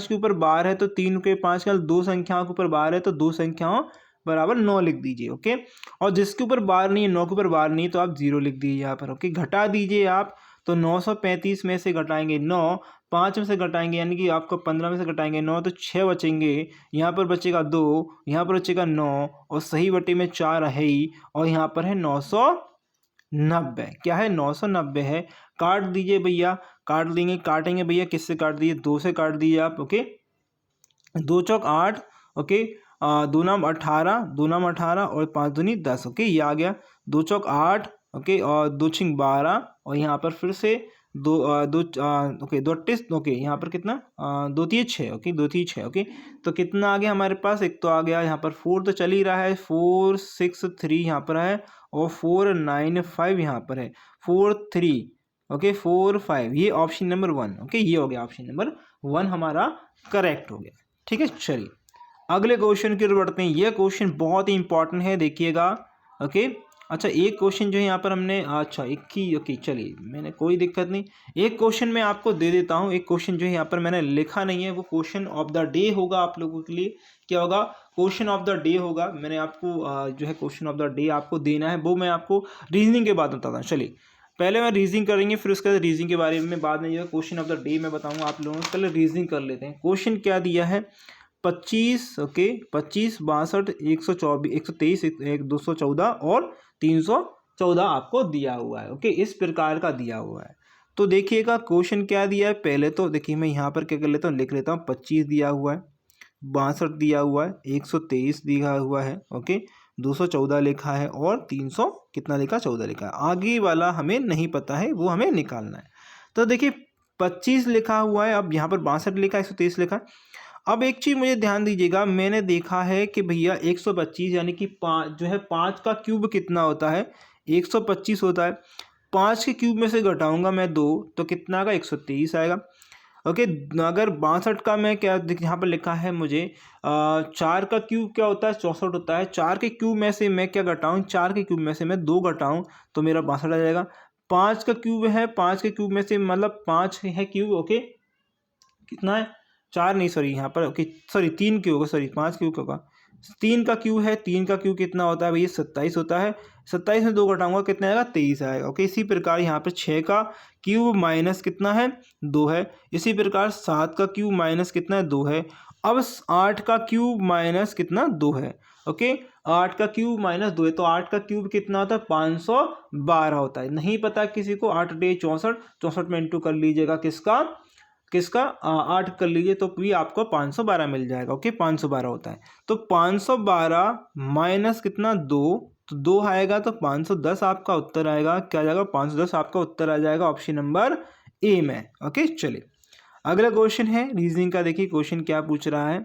के ऊपर बार है, तो 3 के 5 के 2 संख्याओं के ऊपर बार है, तो 2 संख्याओं बराबर 9 लिख दीजिए, ओके। और जिसके ऊपर बार नहीं है, 9 के ऊपर बार नहीं है, तो आप 0 लिख दीजिए यहाँ पर, ओके। घटा दीजिए आप, तो 935 में से घटाएंगे 9, 5 में से घटाएंगे यानी कि आपको 15 में से घटाएंगे 9, तो 6 बचेंगे, यहाँ पर बचेगा 2, यहाँ पर बचेगा 9 और सही बटे में 4 है ही, और यहाँ पर है 990, क्या है 990 है। काट दीजिए भैया, काट देंगे, काटेंगे भैया, किससे काट दीजिए, 2 से काट दीजिए आप, ओके। 2 चौक 8, ओके, 2 नाम 18, 2 नाम 18 और 5 दूनी 10, ओके, ये आ गया 2 चौक 8, ओके, और 2 छिंग 12 और यहाँ पर फिर से ओके 2 अट्ठीस, ओके, यहाँ पर कितना 2 तीन 6, ओके, 2 तीन 6, ओके। तो कितना आ गया हमारे पास, एक तो आ गया यहाँ पर 4 तो चल ही रहा है, 4 6 3 यहाँ पर है और 4 9 5 यहाँ पर है, 4 3, ओके, 4 5, ये ऑप्शन नंबर 1, ओके, ये हो गया ऑप्शन नंबर 1 हमारा करेक्ट हो गया, ठीक है। चलिए अगले क्वेश्चन की ओर बढ़ते हैं। यह क्वेश्चन बहुत ही इंपॉर्टेंट है, देखिएगा, ओके। अच्छा एक क्वेश्चन जो है यहाँ पर हमने, अच्छा एक ही, ओके, चलिए मैंने कोई दिक्कत नहीं, एक क्वेश्चन मैं आपको दे देता हूँ। एक क्वेश्चन जो है यहाँ पर मैंने लिखा नहीं है, वो क्वेश्चन ऑफ द डे होगा आप लोगों के लिए। क्या होगा, क्वेश्चन ऑफ द डे होगा। मैंने आपको जो है क्वेश्चन ऑफ द डे आपको देना है, वो मैं आपको रीजनिंग के बाद बताता हूँ। चलिए पहले मैं रीजनिंग करेंगे, फिर उसके बाद रीजनिंग के बारे में बाद में जो है क्वेश्चन ऑफ द डे मैं बताऊँगा आप लोगों को। पहले रीजनिंग कर लेते हैं। क्वेश्चन क्या दिया है, 25, ओके, 25 62 124 123 214 और 314 आपको दिया हुआ है, ओके, इस प्रकार का दिया हुआ है। तो देखिएगा क्वेश्चन क्या दिया है, पहले तो देखिए मैं यहाँ पर क्या कर लेता हूँ, लिख लेता हूँ 25 दिया हुआ है, 62 दिया हुआ है, 123 दिया हुआ है, ओके, 214 लिखा है और 300 कितना लिखा, 14 लिखा है। आगे वाला हमें नहीं पता है, वो हमें निकालना है। तो देखिए 25 लिखा हुआ है, अब यहाँ पर 62 लिखा है, 123 लिखा है। अब एक चीज़ मुझे ध्यान दीजिएगा, मैंने देखा है कि भैया 125 यानी कि 5 जो है 5 का क्यूब कितना होता है, 125 होता है। 5 के क्यूब में से घटाऊंगा मैं 2, तो कितना आएगा, 123 आएगा, ओके। अगर 62 का मैं क्या यहाँ पर लिखा है मुझे 4 का क्यूब क्या होता है, 64 होता है। 4 के क्यूब में से मैं क्या घटाऊँ, 4 के क्यूब में से मैं 2 घटाऊँ तो मेरा 62 आ जाएगा। 5 का क्यूब है, 5 के क्यूब में से मतलब 5 है क्यूब, ओके, कितना है 4 नहीं, सॉरी यहाँ पर, ओके, सॉरी 3 क्यूब होगा, सॉरी 5 क्यूब होगा। 3 का क्यूब है, 3 का क्यूब कितना होता है भैया, 27 होता है। 27 में 2 घटाऊंगा कितना आएगा, 23 आएगा, ओके। इसी प्रकार यहाँ पर 6 का क्यूब माइनस कितना है, 2 है। इसी प्रकार 7 का क्यूब माइनस कितना है, 2 है। अब 8 का क्यूब माइनस कितना, 2 है, ओके। 8 का क्यूब माइनस 2 है, तो 8 का क्यूब कितना होता है, 512 होता है। नहीं पता किसी को, 8 डे 64, 64 में इंटू कर लीजिएगा, किसका 8 कर लीजिए, तो भी आपको 512 मिल जाएगा, ओके। 512 होता है, तो 512 माइनस कितना, 2, तो 2 आएगा, तो 510 आपका उत्तर आएगा। क्या आ जाएगा, 510 आपका उत्तर आ जाएगा ऑप्शन नंबर ए में, ओके। चलिए अगला क्वेश्चन है रीजनिंग का। देखिए क्वेश्चन क्या पूछ रहा है,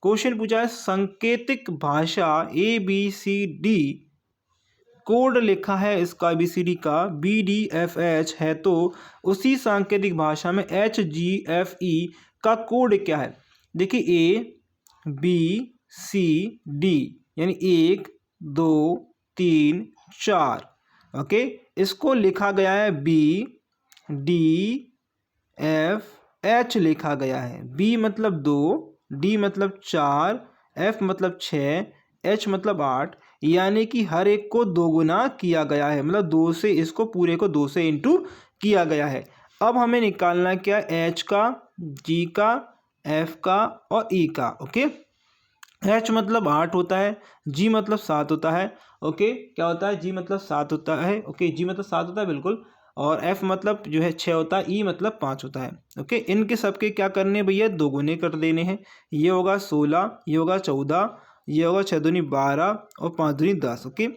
क्वेश्चन पूछा है सांकेतिक भाषा ABCD कोड लिखा है इसका ABCD का BDFH है, तो उसी सांकेतिक भाषा में HGFE का कोड क्या है। देखिए ABCD यानी 1 2 3 4, ओके, इसको लिखा गया है BDFH लिखा गया है। B मतलब 2, D मतलब 4, F मतलब 6, H मतलब 8, यानी कि हर एक को 2 गुना किया गया है, मतलब 2 से इसको पूरे को 2 से इंटू किया गया है। अब हमें निकालना क्या, H का, G का, F का और E का, ओके। H मतलब 8 होता है, G मतलब 7 होता है, ओके, क्या होता है, G मतलब 7 होता है, ओके, G मतलब 7 होता है बिल्कुल, और F मतलब जो है 6 होता है, E मतलब 5 होता है, ओके। इनके सबके क्या करने भैया, 2 गुने कर देने हैं। ये होगा 16, ये होगा 14, ये होगा 6 दूनी 12 और 5 दूनी 10, ओके,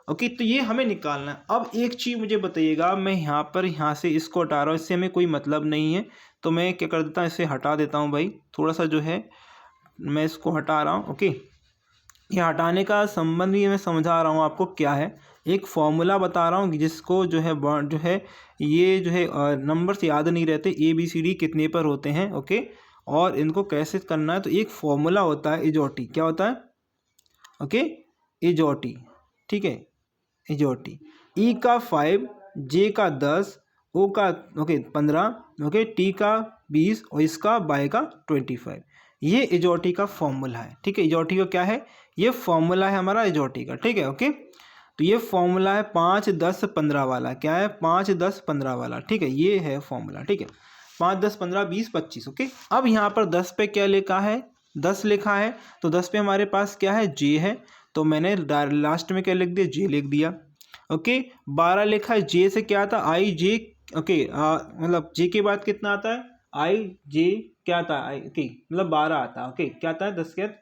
ओके। तो ये हमें निकालना है। अब एक चीज़ मुझे बताइएगा, मैं यहाँ से इसको हटा रहा हूँ, इससे हमें कोई मतलब नहीं है, तो मैं क्या कर देता हूँ, इसे हटा देता हूँ भाई, थोड़ा सा जो है मैं इसको हटा रहा हूँ, ओके। ये हटाने का संबंध भी मैं समझा रहा हूँ आपको क्या है। एक फॉर्मूला बता रहा हूँ जिसको जो है ये जो है नंबर से याद नहीं रहते, ABCD कितने पर होते हैं, ओके, और इनको कैसे करना है। तो एक फॉर्मूला होता है इजोटी, क्या होता है, ओके, इजोटी, ठीक है, इजोटी, E का 5, J का 10, O का 15, ओके, T का 20 और इसका Y का 25। ये इजोटी का फॉर्मूला है, ठीक है। इजोटी का क्या है, ये फॉर्मूला है हमारा इजोटी का, ठीक है, ओके। तो ये फॉर्मूला है 5, 10, 15 वाला, क्या है, 5, 10, 15 वाला, ठीक है, ये है फॉर्मूला, ठीक है। 5, 10, 15, 20, 25, ओके। अब यहाँ पर 10 पे क्या लिखा है, 10 लिखा है, तो 10 पे हमारे पास क्या है, J है, तो मैंने लास्ट में क्या लिख दिया, J लिख दिया, ओके। 12 लिखा है, J से क्या आता है, IJ, ओके, मतलब J के बाद कितना आता है, IJ, क्या आता है, ओके, मतलब 12 आता है, ओके, क्या आता है 10 के बाद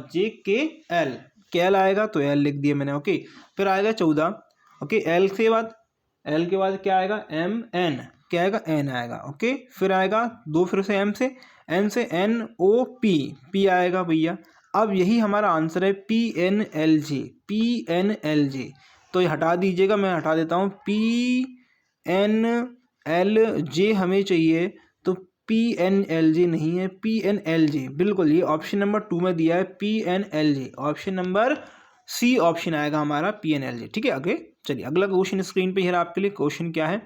JKL, KL आएगा तो L लिख दिया मैंने, ओके। फिर आएगा 14, ओके, L के बाद क्या आएगा, MN, क्या आएगा, N आएगा, ओके। फिर आएगा 2, फिर से M से, N से NOP, P आएगा भैया। अब यही हमारा आंसर है PNLJ, PNLJ। तो ये हटा दीजिएगा, मैं हटा देता हूँ, PNLJ हमें चाहिए, तो PNLJ नहीं है, PNLJ, बिल्कुल, ये ऑप्शन नंबर 2 में दिया है PNLJ, option number C option आएगा हमारा PNLJ, ठीक है। आगे चलिए, अगला क्वेश्चन स्क्रीन पे है आपके लिए। क्वेश्चन क्या है,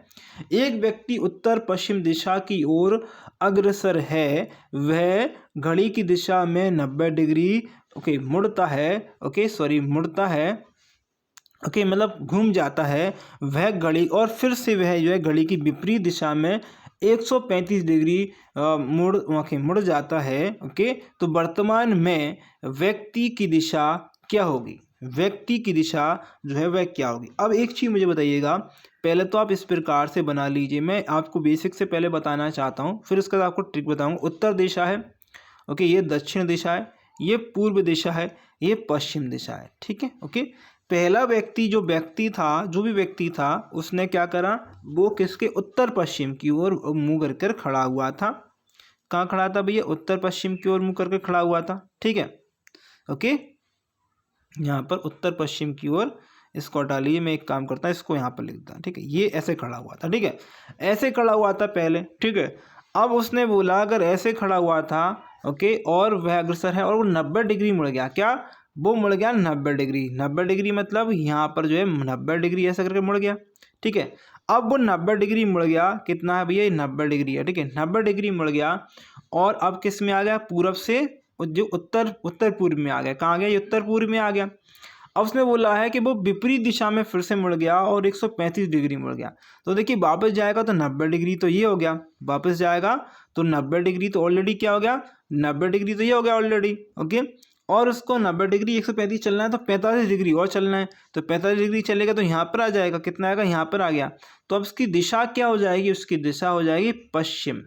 एक व्यक्ति उत्तर पश्चिम दिशा की ओर अग्रसर है, वह घड़ी की दिशा में 90 डिग्री, ओके, मुड़ता है, ओके, सॉरी, मुड़ता है, ओके, मतलब घूम जाता है, वह घड़ी, और फिर से वह जो है घड़ी की विपरीत दिशा में 135 डिग्री मुड़ जाता है, ओके। तो वर्तमान में व्यक्ति की दिशा क्या होगी, व्यक्ति की दिशा जो है वह क्या होगी। अब एक चीज़ मुझे बताइएगा, पहले तो आप इस प्रकार से बना लीजिए, मैं आपको बेसिक से पहले बताना चाहता हूँ, फिर उसके बाद आपको ट्रिक बताऊँगा। उत्तर दिशा है, ओके, ये दक्षिण दिशा है, ये पूर्व दिशा है, ये पश्चिम दिशा है, ठीक है, ओके। पहला व्यक्ति जो भी व्यक्ति था उसने क्या करा, वो किसके, उत्तर पश्चिम की ओर मुँह करकर खड़ा हुआ था। कहाँ खड़ा था भैया, उत्तर पश्चिम की ओर मुँह करके खड़ा हुआ था, ठीक है, ओके। यहाँ पर उत्तर पश्चिम की ओर, इसको हटा लीजिए, मैं एक काम करता हूँ, इसको यहाँ पर लिख देता हूँ, ठीक है। ये ऐसे खड़ा हुआ था, ठीक है, ऐसे खड़ा हुआ था पहले, ठीक है। अब उसने बोला अगर ऐसे खड़ा हुआ था, ओके, और वह अग्रसर है और वो 90 डिग्री मुड़ गया, क्या, वो मुड़ गया 90 डिग्री, 90 डिग्री मतलब यहाँ पर जो है 90 डिग्री ऐसा करके मुड़ गया, ठीक है। अब वो 90 डिग्री मुड़ गया, कितना है भैया, 90 डिग्री है, ठीक है, 90 डिग्री मुड़ गया, और अब किस में आ गया, पूरब से जो उत्तर पूर्व में आ गया, कहाँ गया, ये उत्तर पूर्व में आ गया। अब उसने बोला है कि वो विपरीत दिशा में फिर से मुड़ गया और 135 डिग्री मुड़ गया। तो देखिए वापस जाएगा तो 90 डिग्री तो ये हो गया, वापस जाएगा तो 90 डिग्री तो ऑलरेडी क्या हो गया, 90 डिग्री तो ये हो गया ऑलरेडी, ओके। और उसको 90 डिग्री 135 चलना है तो 45 डिग्री और चलना है, तो 45 डिग्री चलेगा तो यहाँ पर आ जाएगा, कितना आएगा, यहाँ पर आ गया। तो अब उसकी दिशा क्या हो जाएगी, उसकी दिशा हो जाएगी पश्चिम,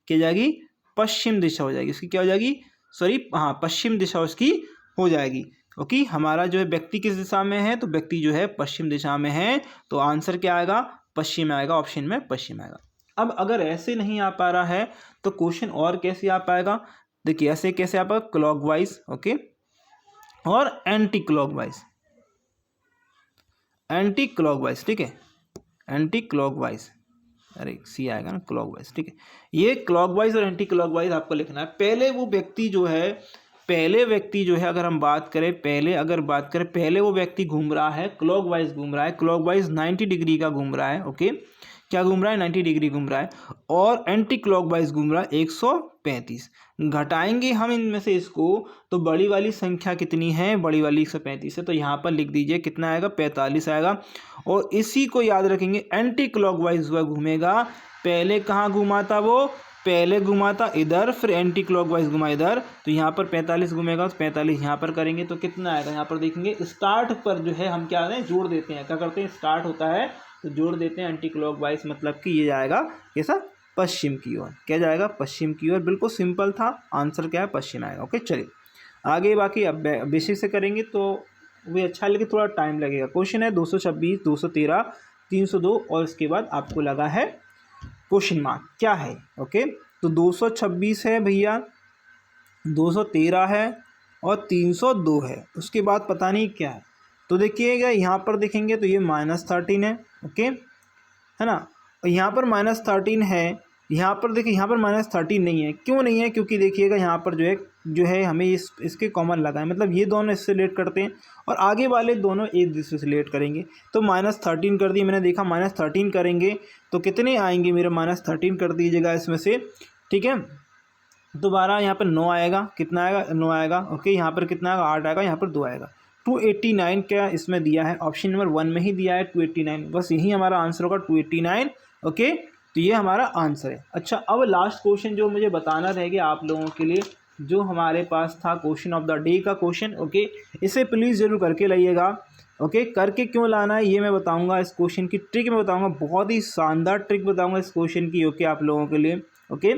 क्या जाएगी, पश्चिम दिशा हो जाएगी, इसकी क्या हो जाएगी, सॉरी, हाँ, पश्चिम दिशा उसकी हो जाएगी, ओके। हमारा जो है व्यक्ति किस दिशा में है, तो व्यक्ति जो है पश्चिम दिशा में है, तो आंसर क्या आएगा, पश्चिम आएगा, ऑप्शन में पश्चिम आएगा। अब अगर ऐसे नहीं आ पा रहा है तो क्वेश्चन और कैसे आ पाएगा, देखिए ऐसे कैसे आ पाएगा, क्लॉकवाइज, ओके, और एंटी क्लॉकवाइज, एंटी क्लॉकवाइज, ठीक है, एंटी क्लॉकवाइज, अरे सी आएगा ना, क्लॉकवाइज, ठीक है। ये क्लॉकवाइज और एंटी क्लॉकवाइज आपको लिखना है। पहले व्यक्ति जो है अगर हम बात करें, पहले वो व्यक्ति घूम रहा है, क्लॉकवाइज घूम रहा है, क्लॉकवाइज 90 डिग्री का घूम रहा है, ओके, क्या घूम रहा है, 90 डिग्री घूम रहा है, और एंटी क्लॉकवाइज घूम रहा है 135। घटाएंगे हम इनमें से इसको, तो बड़ी वाली संख्या कितनी है, बड़ी वाली 135 है, तो यहाँ पर लिख दीजिए कितना आएगा, 45 आएगा। और इसी को याद रखेंगे, एंटी क्लॉकवाइज वह घूमेगा, पहले कहाँ घूमा था वो, पहले घुमा था इधर, फिर एंटी क्लॉकवाइज घुमा इधर, तो यहाँ पर 45 घूमेगा, तो 45 यहाँ पर करेंगे तो कितना आएगा, यहाँ पर देखेंगे स्टार्ट पर जो है हम क्या करें, जोड़ देते हैं, क्या करते हैं, स्टार्ट होता है तो जोड़ देते हैं एंटी क्लॉकवाइज, मतलब कि ये जाएगा कैसा, पश्चिम की ओर, क्या जाएगा, पश्चिम की ओर। बिल्कुल सिंपल था, आंसर क्या है, पश्चिम आएगा, ओके। चलिए आगे, बाकी अब बेसिक से करेंगे तो वो अच्छा, लेकिन थोड़ा टाइम लगेगा। क्वेश्चन है 226, 213, 302 और इसके बाद आपको लगा है क्वेश्चन मार्क, क्या है, ओके। तो 226 है भैया, 213 है और 302 है, उसके बाद पता नहीं क्या है, तो देखिएगा यहाँ पर देखेंगे तो ये -13 है, ओके, है ना। और यहाँ पर -13 है, यहाँ पर देखिए यहाँ पर -13 नहीं है, क्यों नहीं है, क्योंकि देखिएगा यहाँ पर जो है हमें इसके कॉमन लगा है, मतलब ये दोनों इससे रिलेट करते हैं और आगे वाले दोनों एक दूसरे से रिलेट करेंगे। तो -13 कर दिए मैंने, देखा -13 करेंगे तो कितने आएंगे मेरे, -13 कर दीजिएगा इसमें से, ठीक है। दोबारा यहाँ पर 9 आएगा, कितना आएगा, 9 आएगा, ओके। यहाँ पर कितना आएगा, 8 आएगा, यहाँ पर 2 आएगा। 289 क्या इसमें दिया है, ऑप्शन नंबर 1 में ही दिया है 289, बस यही हमारा आंसर होगा 289, ओके। तो ये हमारा आंसर है। अच्छा, अब लास्ट क्वेश्चन जो मुझे बताना रहेगा आप लोगों के लिए, जो हमारे पास था क्वेश्चन ऑफ द डे का क्वेश्चन, ओके। इसे प्लीज़ ज़रूर करके लाइएगा, ओके। करके क्यों लाना है ये मैं बताऊँगा, इस क्वेश्चन की ट्रिक मैं बताऊँगा, बहुत ही शानदार ट्रिक बताऊँगा इस क्वेश्चन की, ओके, आप लोगों के लिए, ओके।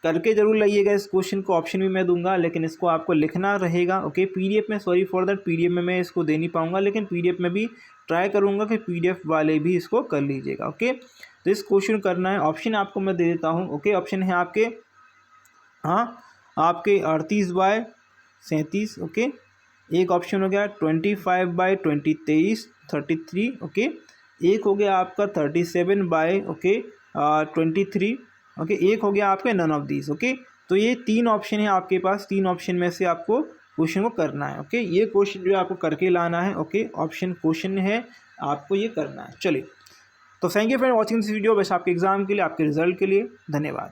करके ज़रूर लाइएगा इस क्वेश्चन को, ऑप्शन भी मैं दूंगा लेकिन इसको आपको लिखना रहेगा, ओके। पीडीएफ में, सॉरी फॉर दैट, पीडीएफ में मैं इसको दे नहीं पाऊंगा, लेकिन पीडीएफ में भी ट्राई करूंगा कि पीडीएफ वाले भी इसको कर लीजिएगा, ओके। तो इस क्वेश्चन करना है, ऑप्शन आपको मैं दे देता हूँ, ओके। ऑप्शन है आपके, हाँ, आपके 38/37, ओके। एक ऑप्शन हो गया 25/20, 33, ओके। एक हो गया आपका 37/23, ओके। एक हो गया आपके नन ऑफ दीज, ओके। तो ये 3 ऑप्शन है आपके पास, 3 ऑप्शन में से आपको क्वेश्चन को करना है, ओके। ये क्वेश्चन जो है आपको करके लाना है, ओके। ऑप्शन क्वेश्चन है, आपको ये करना है। चलिए, तो thank you for watching this video, बस आपके एग्जाम के लिए, आपके रिजल्ट के लिए, धन्यवाद।